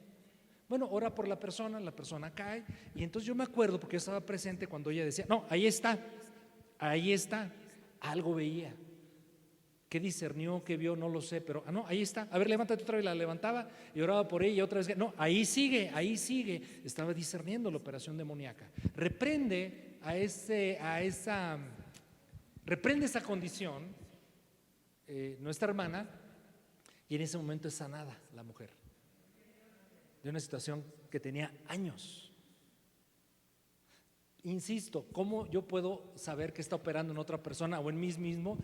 Bueno, ora por la persona cae, y entonces yo me acuerdo porque yo estaba presente cuando ella decía, no, ahí está, algo veía. ¿Qué discernió, qué vio? No lo sé, pero no, ahí está, a ver, levántate otra vez. La levantaba y oraba por ella y otra vez, no, ahí sigue, estaba discerniendo la operación demoníaca. Reprende esa condición nuestra hermana, y en ese momento es sanada la mujer de una situación que tenía años. Insisto, ¿cómo yo puedo saber que está operando en otra persona o en mí mismo?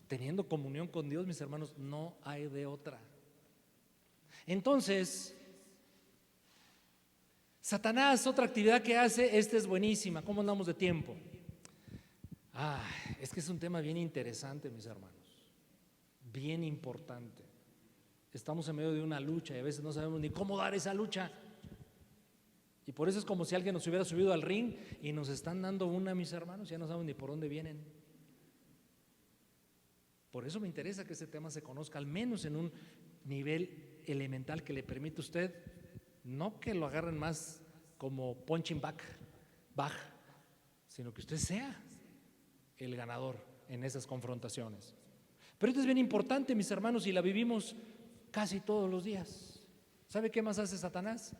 Teniendo comunión con Dios, mis hermanos, no hay de otra. Entonces, Satanás, otra actividad que hace, esta es buenísima. ¿Cómo andamos de tiempo? Es que es un tema bien interesante, mis hermanos, bien importante. Estamos en medio de una lucha y a veces no sabemos ni cómo dar esa lucha. Y por eso es como si alguien nos hubiera subido al ring y nos están dando una, mis hermanos, ya no sabemos ni por dónde vienen. Por eso me interesa que ese tema se conozca, al menos en un nivel elemental que le permita a usted, no que lo agarren más como punching bag, sino que usted sea el ganador en esas confrontaciones. Pero esto es bien importante, mis hermanos, y la vivimos casi todos los días. ¿Sabe qué más hace Satanás?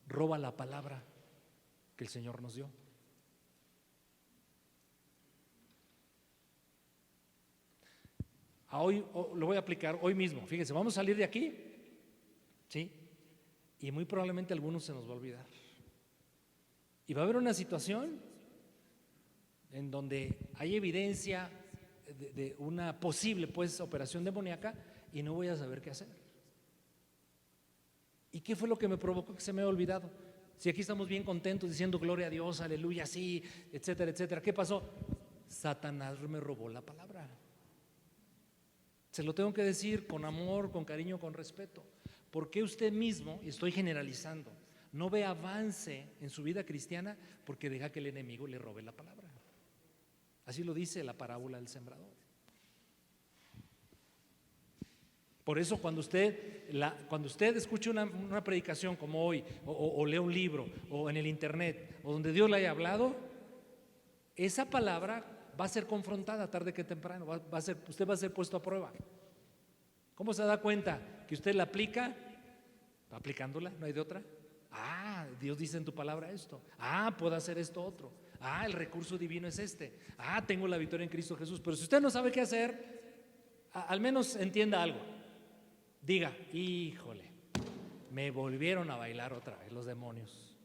roba la palabra que el Señor nos dio. Hoy lo voy a aplicar hoy mismo. Fíjense, vamos a salir de aquí, ¿sí? Y muy probablemente a algunos se nos va a olvidar. Y va a haber una situación en donde hay evidencia de una posible operación demoníaca y no voy a saber qué hacer. ¿Y qué fue lo que me provocó que se me haya olvidado? Si aquí estamos bien contentos diciendo gloria a Dios, aleluya, sí, etcétera, etcétera. ¿Qué pasó? Satanás me robó la palabra. Se lo tengo que decir con amor, con cariño, con respeto. ¿Por qué usted mismo, y estoy generalizando, no ve avance en su vida cristiana? Porque deja que el enemigo le robe la palabra. Así lo dice la parábola del sembrador. Por eso cuando usted escuche una predicación como hoy, o lea un libro, o en el internet, o donde Dios le haya hablado, esa palabra va a ser confrontada tarde que temprano, usted va a ser puesto a prueba. ¿Cómo se da cuenta que usted la aplica? Aplicándola, no hay de otra. Dios dice en tu palabra esto. Puedo hacer esto otro. El recurso divino es este. Tengo la victoria en Cristo Jesús. Pero si usted no sabe qué hacer, al menos entienda algo. Diga, híjole, me volvieron a bailar otra vez los demonios.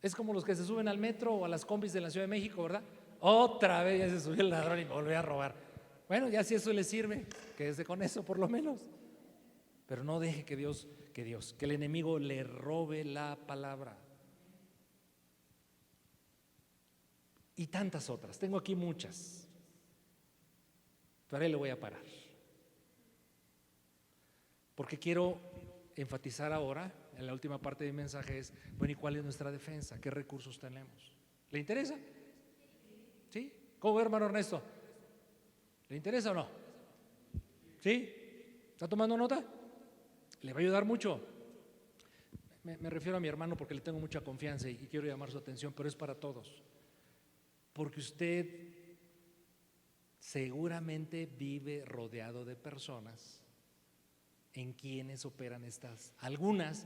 Es como los que se suben al metro o a las combis de la Ciudad de México, ¿verdad? Otra vez ya se subió el ladrón y me volvió a robar. Bueno, ya si eso le sirve, quédese con eso por lo menos. Pero no deje que el enemigo le robe la palabra. Y tantas otras, tengo aquí muchas, pero ahí le voy a parar. Porque quiero enfatizar ahora, en la última parte de mi mensaje es, ¿y cuál es nuestra defensa? ¿Qué recursos tenemos? ¿Le interesa? ¿Sí? ¿Cómo ve, hermano Ernesto? ¿Le interesa o no? ¿Sí? ¿Está tomando nota? Le va a ayudar mucho. Me refiero a mi hermano porque le tengo mucha confianza y quiero llamar su atención, pero es para todos. Porque usted seguramente vive rodeado de personas en quienes operan algunas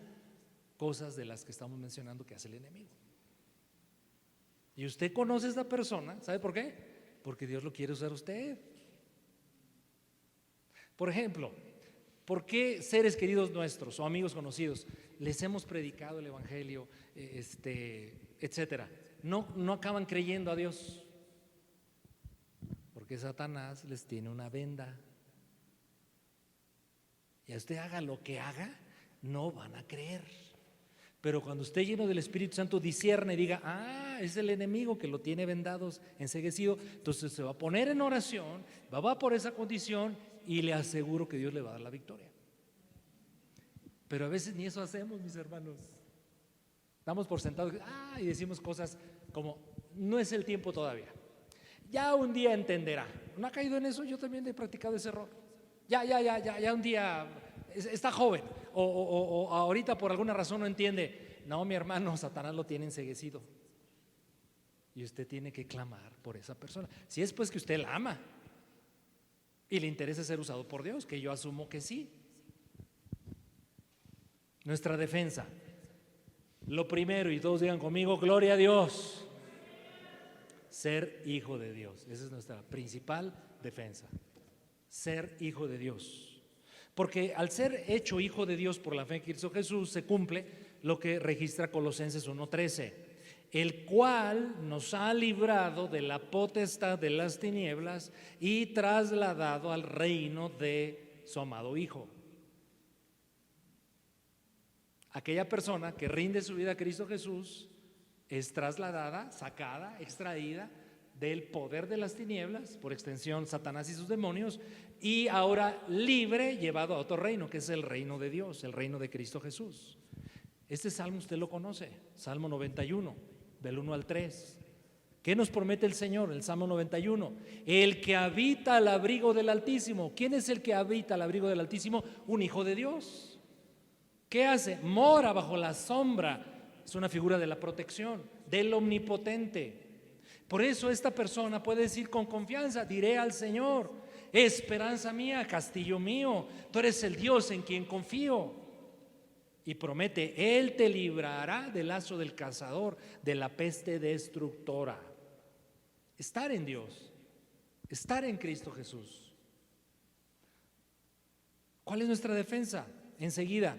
cosas de las que estamos mencionando que hace el enemigo. Y usted conoce a esta persona, ¿sabe por qué? Porque Dios lo quiere usar a usted. Por ejemplo, ¿por qué seres queridos nuestros o amigos conocidos les hemos predicado el evangelio, etcétera? No acaban creyendo a Dios, porque Satanás les tiene una venda. Y a usted haga lo que haga, no van a creer. Pero cuando usted lleno del Espíritu Santo discierne y diga, es el enemigo que lo tiene vendados, enceguecido, entonces se va a poner en oración, va por esa condición y le aseguro que Dios le va a dar la victoria. Pero a veces ni eso hacemos, mis hermanos. Damos por sentados y decimos cosas como, no es el tiempo todavía. Ya un día entenderá. ¿No ha caído en eso? Yo también he practicado ese error. Ya un día está joven o ahorita por alguna razón no entiende. No, mi hermano, Satanás lo tiene enceguecido y usted tiene que clamar por esa persona. Si es pues que usted la ama y le interesa ser usado por Dios, que yo asumo que sí. Nuestra defensa, lo primero, y todos digan conmigo, gloria a Dios. Ser hijo de Dios, esa es nuestra principal defensa. Ser hijo de Dios, porque al ser hecho hijo de Dios por la fe en Cristo Jesús se cumple lo que registra Colosenses 1:13, el cual nos ha librado de la potestad de las tinieblas y trasladado al reino de su amado Hijo. Aquella persona que rinde su vida a Cristo Jesús es trasladada, sacada, extraída del poder de las tinieblas, por extensión Satanás y sus demonios, y ahora libre, llevado a otro reino, que es el reino de Dios, el reino de Cristo Jesús. Este salmo usted lo conoce, Salmo 91, del 1 al 3. ¿Qué nos promete el Señor? El Salmo 91, el que habita al abrigo del Altísimo. ¿Quién es el que habita al abrigo del Altísimo? Un hijo de Dios. ¿Qué hace? Mora bajo la sombra, es una figura de la protección, del Omnipotente. Por eso esta persona puede decir con confianza, diré al Señor, esperanza mía, castillo mío, tú eres el Dios en quien confío. Y promete, Él te librará del lazo del cazador, de la peste destructora. Estar en Dios, estar en Cristo Jesús. ¿Cuál es nuestra defensa? Enseguida,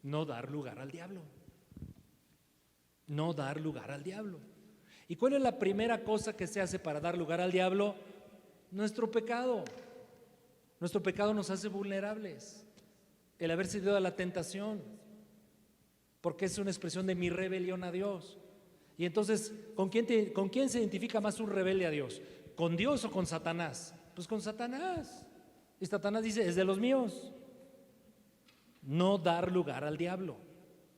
no dar lugar al diablo. No dar lugar al diablo. ¿Y cuál es la primera cosa que se hace para dar lugar al diablo? Nuestro pecado. Nuestro pecado nos hace vulnerables. El haber cedido a la tentación, porque es una expresión de mi rebelión a Dios. Y entonces, ¿con quién se identifica más un rebelde a Dios? ¿Con Dios o con Satanás? Pues con Satanás. Y Satanás dice, es de los míos. No dar lugar al diablo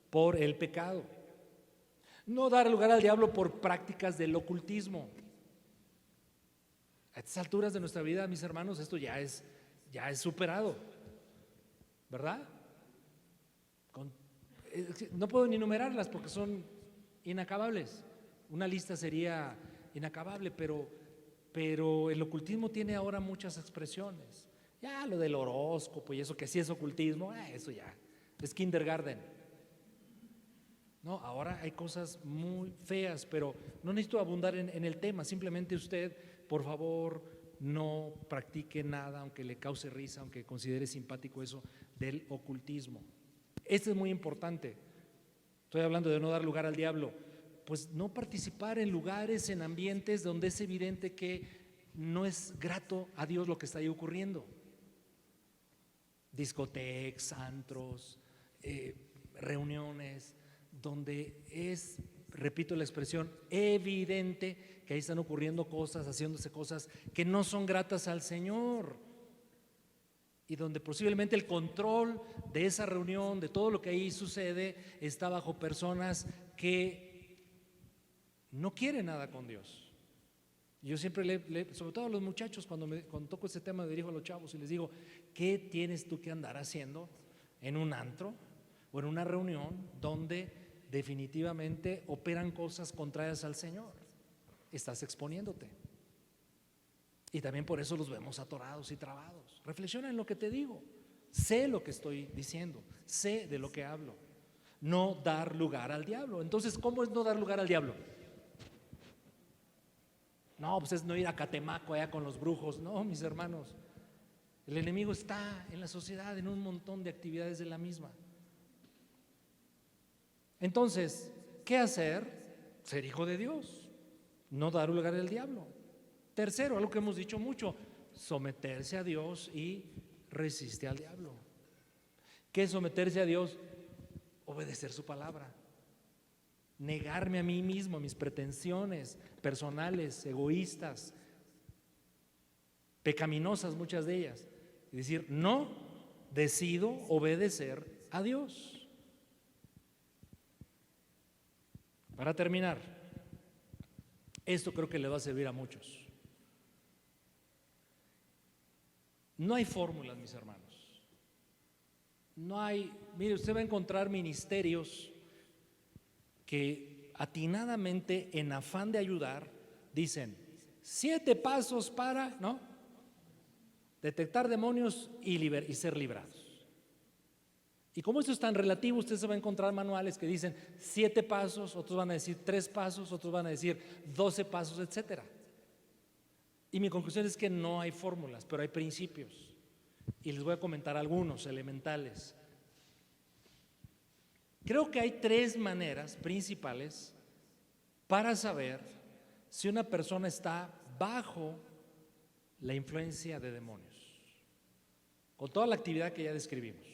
por el pecado. No dar lugar al diablo por prácticas del ocultismo. A estas alturas de nuestra vida, mis hermanos, esto ya es superado, ¿verdad? No puedo ni enumerarlas porque son inacabables. Una lista sería inacabable, pero el ocultismo tiene ahora muchas expresiones. Ya lo del horóscopo y eso que sí es ocultismo, eso ya es kindergarten. No, ahora hay cosas muy feas, pero no necesito abundar en el tema. Simplemente usted, por favor, no practique nada, aunque le cause risa, aunque considere simpático eso del ocultismo. Esto es muy importante. Estoy hablando de no dar lugar al diablo. Pues no participar en lugares, en ambientes donde es evidente que no es grato a Dios lo que está ahí ocurriendo. Discotecas, antros, reuniones, donde es, repito la expresión, evidente que ahí están ocurriendo cosas, haciéndose cosas que no son gratas al Señor, y donde posiblemente el control de esa reunión, de todo lo que ahí sucede, está bajo personas que no quieren nada con Dios. Yo siempre sobre todo a los muchachos, cuando toco ese tema, me dirijo a los chavos y les digo, ¿qué tienes tú que andar haciendo en un antro o en una reunión donde definitivamente operan cosas contrarias al Señor? Estás exponiéndote. Y también por eso los vemos atorados y trabados. Reflexiona en lo que te digo. Sé lo que estoy diciendo, sé de lo que hablo. No dar lugar al diablo. Entonces, ¿cómo es no dar lugar al diablo? No, pues es no ir a Catemaco allá con los brujos. No, mis hermanos, el enemigo está en la sociedad en un montón de actividades de la misma. Entonces, ¿qué hacer? Ser hijo de Dios, no dar lugar al diablo. Tercero, algo que hemos dicho mucho, someterse a Dios y resiste al diablo. ¿Qué es someterse a Dios? Obedecer su palabra. Negarme a mí mismo, a mis pretensiones personales, egoístas, pecaminosas muchas de ellas. Y decir, no, decido obedecer a Dios. Para terminar, esto creo que le va a servir a muchos. No hay fórmulas, mis hermanos. No hay, mire, usted va a encontrar ministerios que atinadamente, en afán de ayudar, dicen 7 pasos para, ¿no?, detectar demonios y ser librados. Y como esto es tan relativo, usted se va a encontrar manuales que dicen 7 pasos, otros van a decir 3 pasos, otros van a decir 12 pasos, etcétera. Y mi conclusión es que no hay fórmulas, pero hay principios. Y les voy a comentar algunos elementales. Creo que hay 3 maneras principales para saber si una persona está bajo la influencia de demonios, con toda la actividad que ya describimos.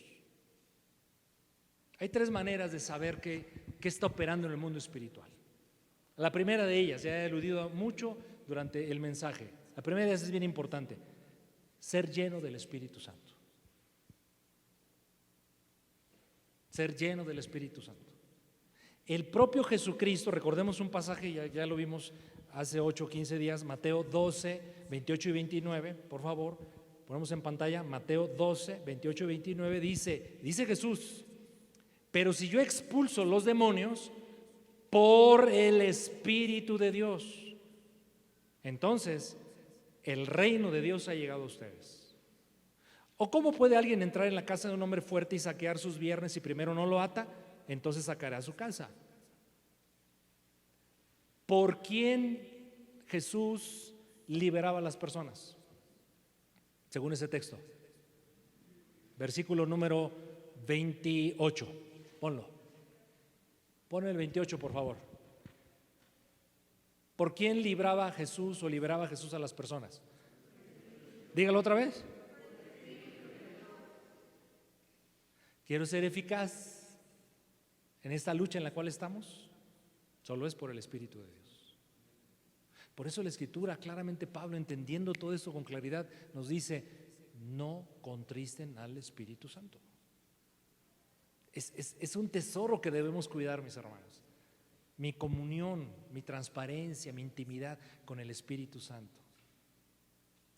Hay 3 maneras de saber qué está operando en el mundo espiritual. La primera de ellas, ya he eludido mucho durante el mensaje, la primera de ellas es bien importante: ser lleno del Espíritu Santo. Ser lleno del Espíritu Santo. El propio Jesucristo, recordemos un pasaje, ya lo vimos hace 8 o 15 días, Mateo 12, 28 y 29, por favor, ponemos en pantalla, Mateo 12, 28 y 29, dice Jesús: pero si yo expulso los demonios por el Espíritu de Dios, entonces el reino de Dios ha llegado a ustedes. ¿O cómo puede alguien entrar en la casa de un hombre fuerte y saquear sus bienes si primero no lo ata? Entonces sacará su casa. ¿Por quién Jesús liberaba a las personas? Según ese texto. Versículo número 28. Ponlo. Pon el 28, por favor. ¿Por quién libraba a Jesús o liberaba a Jesús a las personas? Dígalo otra vez. Quiero ser eficaz en esta lucha en la cual estamos. Solo es por el Espíritu de Dios. Por eso la Escritura, claramente Pablo, entendiendo todo esto con claridad, nos dice: no contristen al Espíritu Santo. Es un tesoro que debemos cuidar, mis hermanos. Mi comunión, mi transparencia, mi intimidad con el Espíritu Santo.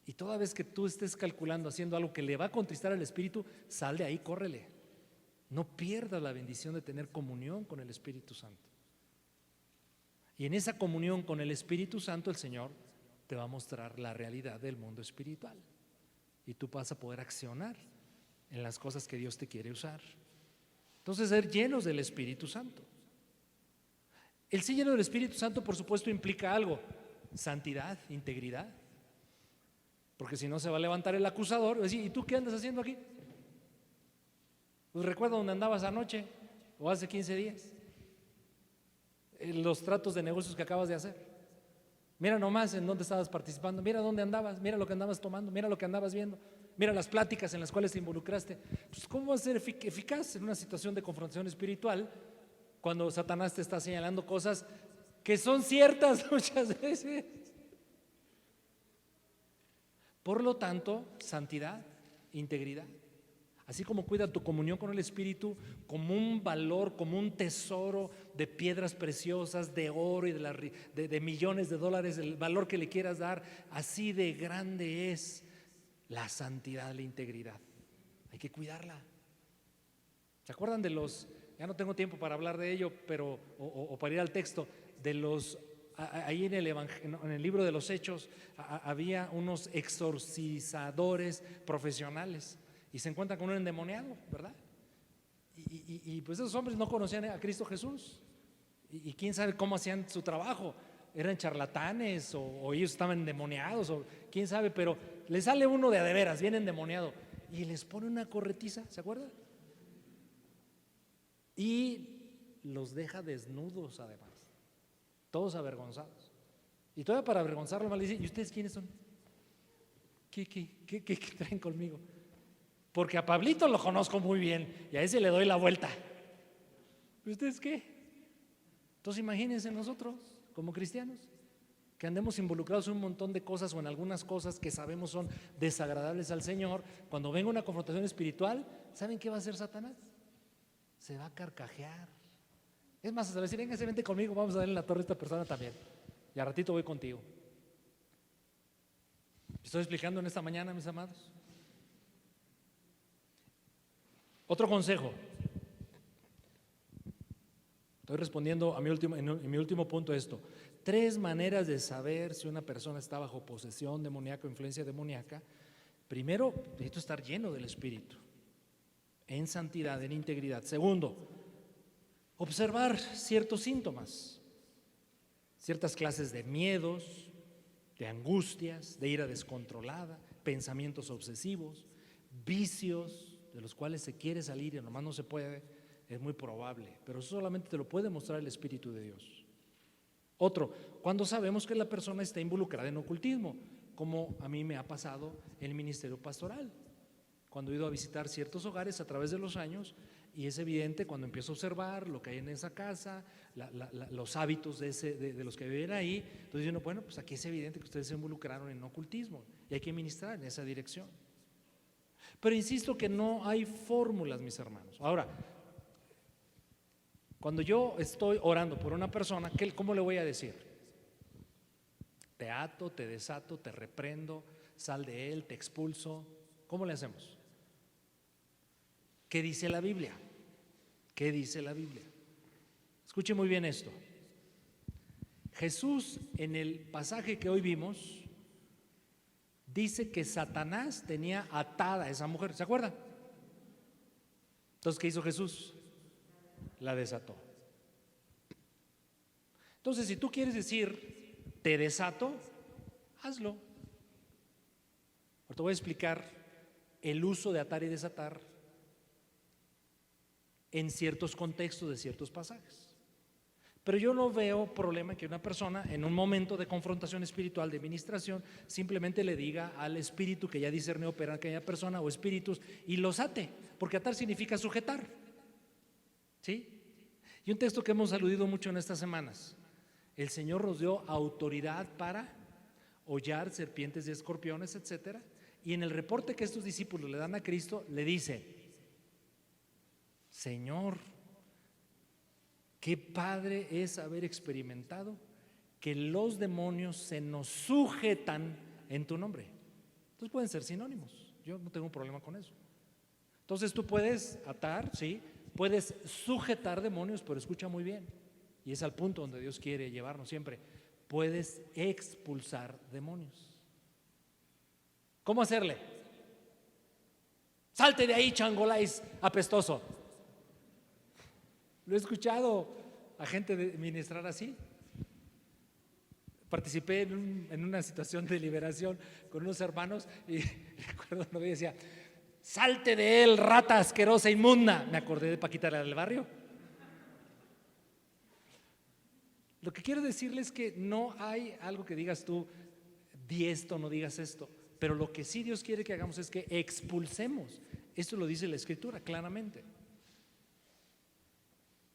Y toda vez que tú estés calculando, haciendo algo que le va a contristar al Espíritu, sal de ahí, córrele. No pierdas la bendición de tener comunión con el Espíritu Santo. Y en esa comunión con el Espíritu Santo, el Señor te va a mostrar la realidad del mundo espiritual. Y tú vas a poder accionar en las cosas que Dios te quiere usar. Entonces, ser llenos del Espíritu Santo. El ser lleno del Espíritu Santo, por supuesto, implica algo: santidad, integridad. Porque si no, se va a levantar el acusador y decir: ¿y tú qué andas haciendo aquí? Pues recuerda dónde andabas anoche o hace 15 días, los tratos de negocios que acabas de hacer. Mira nomás en dónde estabas participando, mira dónde andabas, mira lo que andabas tomando, mira lo que andabas viendo, mira las pláticas en las cuales te involucraste. Pues ¿cómo vas a ser eficaz en una situación de confrontación espiritual cuando Satanás te está señalando cosas que son ciertas muchas veces? Por lo tanto, santidad, integridad. Así como cuida tu comunión con el Espíritu como un valor, como un tesoro de piedras preciosas, de oro y de millones de dólares, el valor que le quieras dar, así de grande es la santidad, la integridad. Hay que cuidarla. ¿Se acuerdan de los, ya no tengo tiempo para hablar de ello, pero o para ir al texto, de los, ahí en el libro de los Hechos había unos exorcizadores profesionales? Y se encuentran con un endemoniado, ¿verdad? Y pues esos hombres no conocían a Cristo Jesús. Y quién sabe cómo hacían su trabajo. Eran charlatanes o ellos estaban endemoniados o quién sabe, pero les sale uno de veras, bien endemoniado, y les pone una corretiza, ¿se acuerdan? Y los deja desnudos además, todos avergonzados. Y todavía para avergonzarlo más le dice: ¿y ustedes quiénes son? ¿Qué traen conmigo? Porque a Pablito lo conozco muy bien y a ese le doy la vuelta. ¿Ustedes qué? Entonces imagínense nosotros como cristianos que andemos involucrados en un montón de cosas o en algunas cosas que sabemos son desagradables al Señor. Cuando venga una confrontación espiritual, ¿saben qué va a hacer Satanás? Se va a carcajear. Es más, se va a decir: véngase, vente conmigo, vamos a darle la torre a esta persona también. Y al ratito voy contigo. ¿Estoy explicando en esta mañana, mis amados? Otro consejo. Estoy respondiendo a en mi último punto esto. 3 maneras de saber si una persona está bajo posesión demoníaca o influencia demoníaca. Primero, necesito estar lleno del Espíritu, en santidad, en integridad. Segundo, observar ciertos síntomas, ciertas clases de miedos, de angustias, de ira descontrolada, pensamientos obsesivos, vicios de los cuales se quiere salir y nomás no se puede. Es muy probable, pero eso solamente te lo puede mostrar el Espíritu de Dios. Otro, cuando sabemos que la persona está involucrada en ocultismo, como a mí me ha pasado en el ministerio pastoral, cuando he ido a visitar ciertos hogares a través de los años, y es evidente cuando empiezo a observar lo que hay en esa casa, los hábitos de los que viven ahí. Entonces uno, bueno, pues aquí es evidente que ustedes se involucraron en ocultismo y hay que ministrar en esa dirección. Pero insisto que no hay fórmulas, mis hermanos. Ahora, cuando yo estoy orando por una persona, ¿cómo le voy a decir? Te ato, te desato, te reprendo, sal de él, te expulso. ¿Cómo le hacemos? ¿Qué dice la Biblia? ¿Qué dice la Biblia? Escuche muy bien esto. Jesús, en el pasaje que hoy vimos, dice que Satanás tenía atada a esa mujer, ¿se acuerdan? Entonces, ¿qué hizo Jesús? La desató. Entonces, si tú quieres decir, te desato, hazlo. Ahora te voy a explicar el uso de atar y desatar en ciertos contextos de ciertos pasajes. Pero yo no veo problema que una persona en un momento de confrontación espiritual, de ministración, simplemente le diga al espíritu que ya discernió opera en aquella persona o espíritus y los ate, porque atar significa sujetar. ¿Sí? Y un texto que hemos aludido mucho en estas semanas: el Señor nos dio autoridad para hollar serpientes y escorpiones, etcétera. Y en el reporte que estos discípulos le dan a Cristo, le dice: Señor, qué padre es haber experimentado que los demonios se nos sujetan en tu nombre. Entonces pueden ser sinónimos, yo no tengo un problema con eso. Entonces tú puedes atar, sí, puedes sujetar demonios, pero escucha muy bien, y es al punto donde Dios quiere llevarnos siempre: puedes expulsar demonios. ¿Cómo hacerle? Salte de ahí, changoláis apestoso. Lo he escuchado a gente ministrar así. Participé en una situación de liberación con unos hermanos y recuerdo uno que decía: salte de él, rata asquerosa, inmunda. Me acordé de Paquita la del barrio. Lo que quiero decirles es que no hay algo que digas tú, di esto, no digas esto. Pero lo que sí Dios quiere que hagamos es que expulsemos. Esto lo dice la Escritura claramente.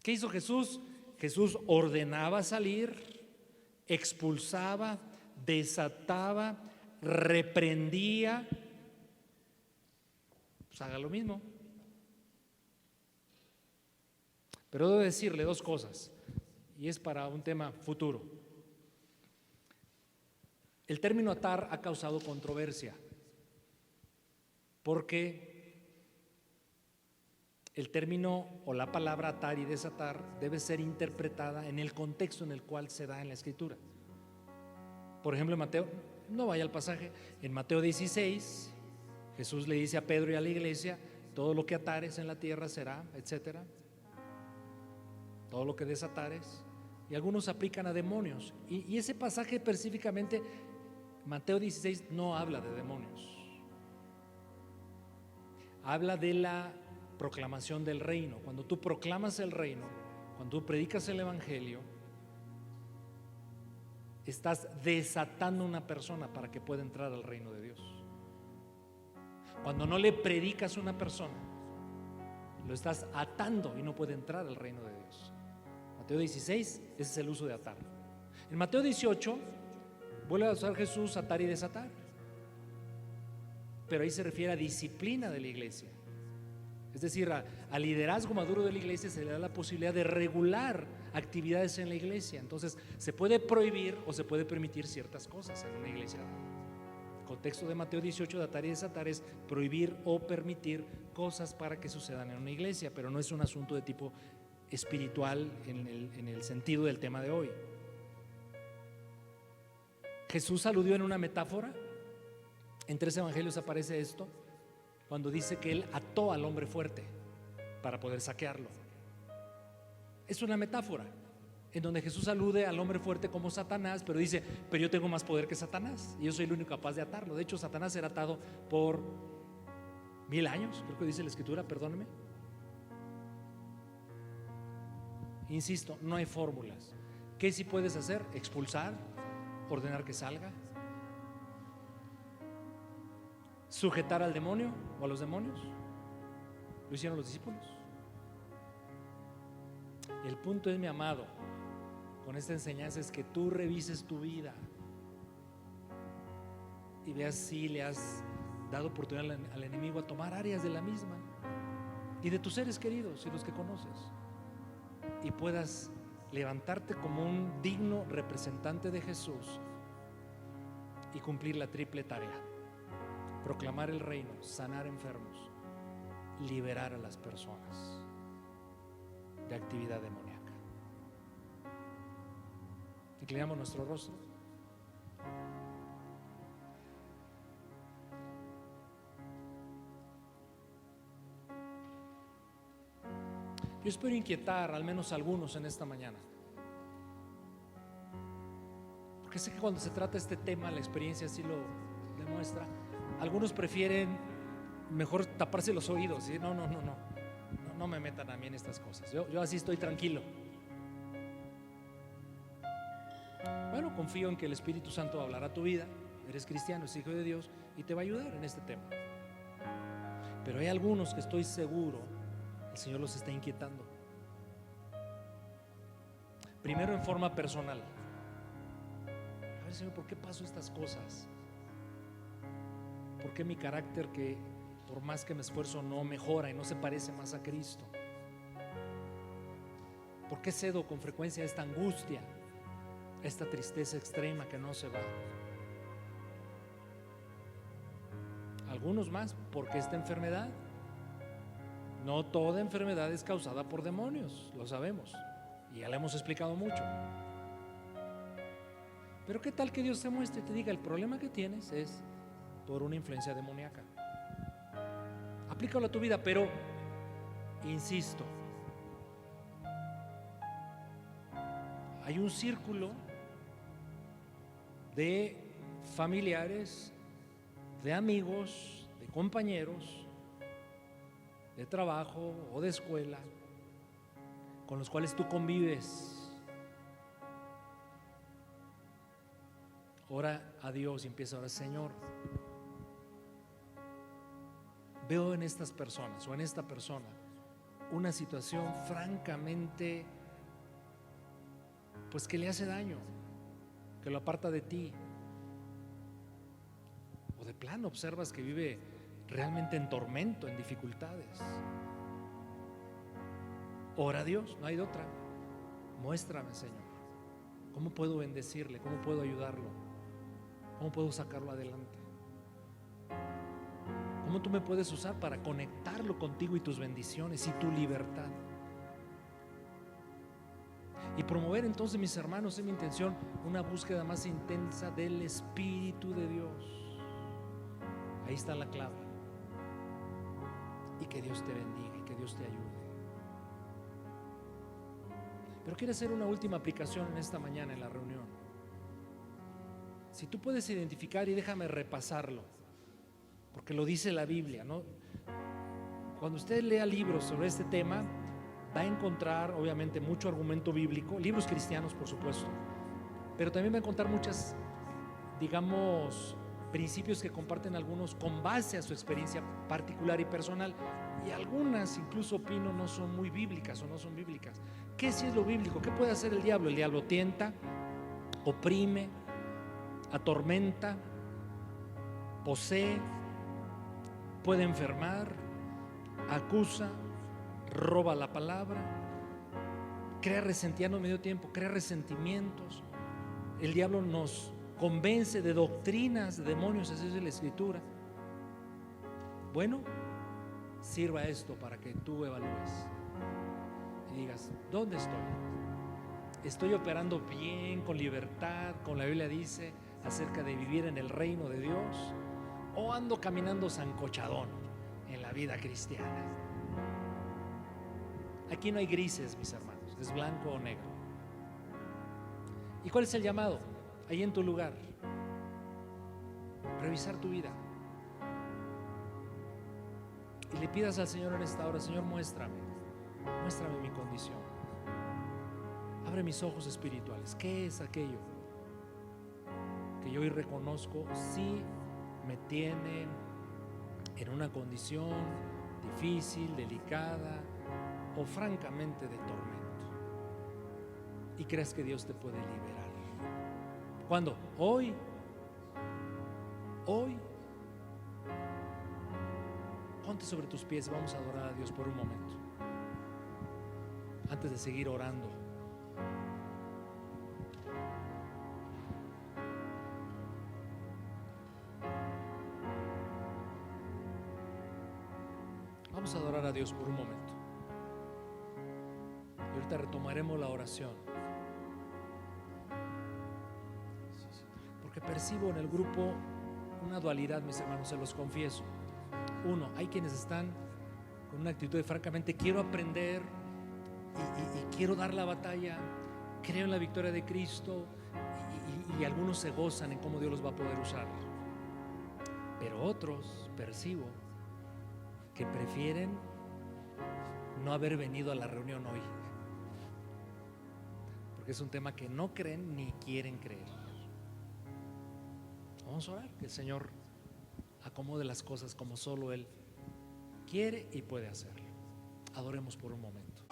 ¿Qué hizo Jesús? Jesús ordenaba salir, expulsaba, desataba, reprendía. Pues haga lo mismo. Pero debo decirle dos cosas, y es para un tema futuro. El término atar ha causado controversia, porque el término o la palabra atar y desatar debe ser interpretada en el contexto en el cual se da en la Escritura. Por ejemplo, en Mateo, no vaya al pasaje, en Mateo 16, Jesús le dice a Pedro y a la iglesia: todo lo que atares en la tierra será, etcétera, todo lo que desatares. Y algunos aplican a demonios, y ese pasaje específicamente, Mateo 16, no habla de demonios, habla de la proclamación del reino. Cuando tú proclamas el reino, cuando tú predicas el evangelio, estás desatando a una persona para que pueda entrar al reino de Dios. Cuando no le predicas a una persona, lo estás atando y no puede entrar al reino de Dios. Mateo 16, ese es el uso de atar. En Mateo 18 vuelve a usar Jesús atar y desatar, pero ahí se refiere a disciplina de la iglesia. Es decir, al liderazgo maduro de la iglesia se le da la posibilidad de regular actividades en la iglesia. Entonces se puede prohibir o se puede permitir ciertas cosas en una iglesia. El contexto de Mateo 18 de atar y desatar es prohibir o permitir cosas para que sucedan en una iglesia, pero no es un asunto de tipo espiritual en el sentido del tema de hoy. Jesús aludió en una metáfora. En 3 evangelios aparece esto, cuando dice que él ató al hombre fuerte para poder saquearlo. Es una metáfora en donde Jesús alude al hombre fuerte como Satanás, pero dice: pero yo tengo más poder que Satanás y yo soy el único capaz de atarlo. De hecho, Satanás era atado por 1000 años, creo que dice la Escritura, perdóneme. Insisto, no hay fórmulas. ¿Qué sí puedes hacer? Expulsar, ordenar que salga, sujetar al demonio o a los demonios. Lo hicieron los discípulos. El punto es, mi amado, con esta enseñanza es que tú revises tu vida y veas si le has dado oportunidad al enemigo a tomar áreas de la misma y de tus seres queridos y los que conoces, y puedas levantarte como un digno representante de Jesús y cumplir la triple tarea: proclamar el reino, sanar enfermos, liberar a las personas de actividad demoníaca. Inclinamos nuestro rostro. Yo espero inquietar al menos a algunos en esta mañana, porque sé que cuando se trata este tema, la experiencia así lo demuestra. Algunos prefieren mejor taparse los oídos y no me metan a mí en estas cosas. Yo así estoy tranquilo. Bueno, confío en que el Espíritu Santo hablará a tu vida. Eres cristiano, es hijo de Dios y te va a ayudar en este tema. Pero hay algunos que estoy seguro el Señor los está inquietando. Primero, en forma personal. A ver, Señor, ¿por qué paso estas cosas? ¿Por qué mi carácter, que por más que me esfuerzo no mejora y no se parece más a Cristo? ¿Por qué cedo con frecuencia a esta angustia, a esta tristeza extrema que no se va? Algunos más, porque esta enfermedad. No toda enfermedad es causada por demonios, lo sabemos y ya lo hemos explicado mucho. Pero qué tal que Dios te muestre y te diga: el problema que tienes es por una influencia demoníaca. Aplícalo a tu vida, pero insisto, hay un círculo de familiares, de amigos, de compañeros de trabajo o de escuela con los cuales tú convives. Ora a Dios y empieza a orar: Señor, veo en estas personas o en esta persona una situación francamente, pues que le hace daño, que lo aparta de ti, o de plano observas que vive realmente en tormento, en dificultades. Ora a Dios, no hay de otra. Muéstrame, Señor, cómo puedo bendecirle, cómo puedo ayudarlo, cómo puedo sacarlo adelante, cómo tú me puedes usar para conectarlo contigo y tus bendiciones y tu libertad. Y promover entonces, mis hermanos, es mi intención, una búsqueda más intensa del Espíritu de Dios. Ahí está la clave. Y que Dios te bendiga y que Dios te ayude. Pero quiero hacer una última aplicación en esta mañana en la reunión. Si tú puedes identificar, y déjame repasarlo, porque lo dice la Biblia, ¿no? Cuando usted lea libros sobre este tema, va a encontrar obviamente mucho argumento bíblico, libros cristianos por supuesto, pero también va a encontrar muchas, digamos, principios que comparten algunos con base a su experiencia particular y personal, y algunas, incluso opino, no son muy bíblicas o no son bíblicas. ¿Qué sí es lo bíblico? ¿Qué puede hacer el diablo? El diablo tienta, oprime, atormenta, posee, puede enfermar, acusa, roba la palabra, crea resentimiento medio tiempo, crea resentimientos. El diablo nos convence de doctrinas de demonios, esa es la Escritura. Bueno, sirva esto para que tú evalúes y digas: ¿dónde estoy? ¿Estoy operando bien, con libertad, como la Biblia dice, acerca de vivir en el reino de Dios? ¿O ando caminando zancochadón en la vida cristiana? Aquí no hay grises, mis hermanos, es blanco o negro. ¿Y cuál es el llamado? Ahí en tu lugar, revisar tu vida y le pidas al Señor en esta hora: Señor, muéstrame mi condición, abre mis ojos espirituales. ¿Qué es aquello que yo hoy reconozco si me tiene en una condición difícil, delicada o francamente de tormento? Y crees que Dios te puede liberar. ¿Cuándo? Hoy. Ponte sobre tus pies, vamos a adorar a Dios por un momento. Antes de seguir orando, vamos a adorar a Dios por un momento. Y ahorita retomaremos la oración. Porque percibo en el grupo una dualidad, mis hermanos, se los confieso. Uno, hay quienes están con una actitud de francamente quiero aprender y quiero dar la batalla, creo en la victoria de Cristo, y algunos se gozan en cómo Dios los va a poder usar. Pero otros percibo que prefieren no haber venido a la reunión hoy, porque es un tema que no creen ni quieren creer. Vamos a orar que el Señor acomode las cosas como solo Él quiere y puede hacerlo. Adoremos por un momento.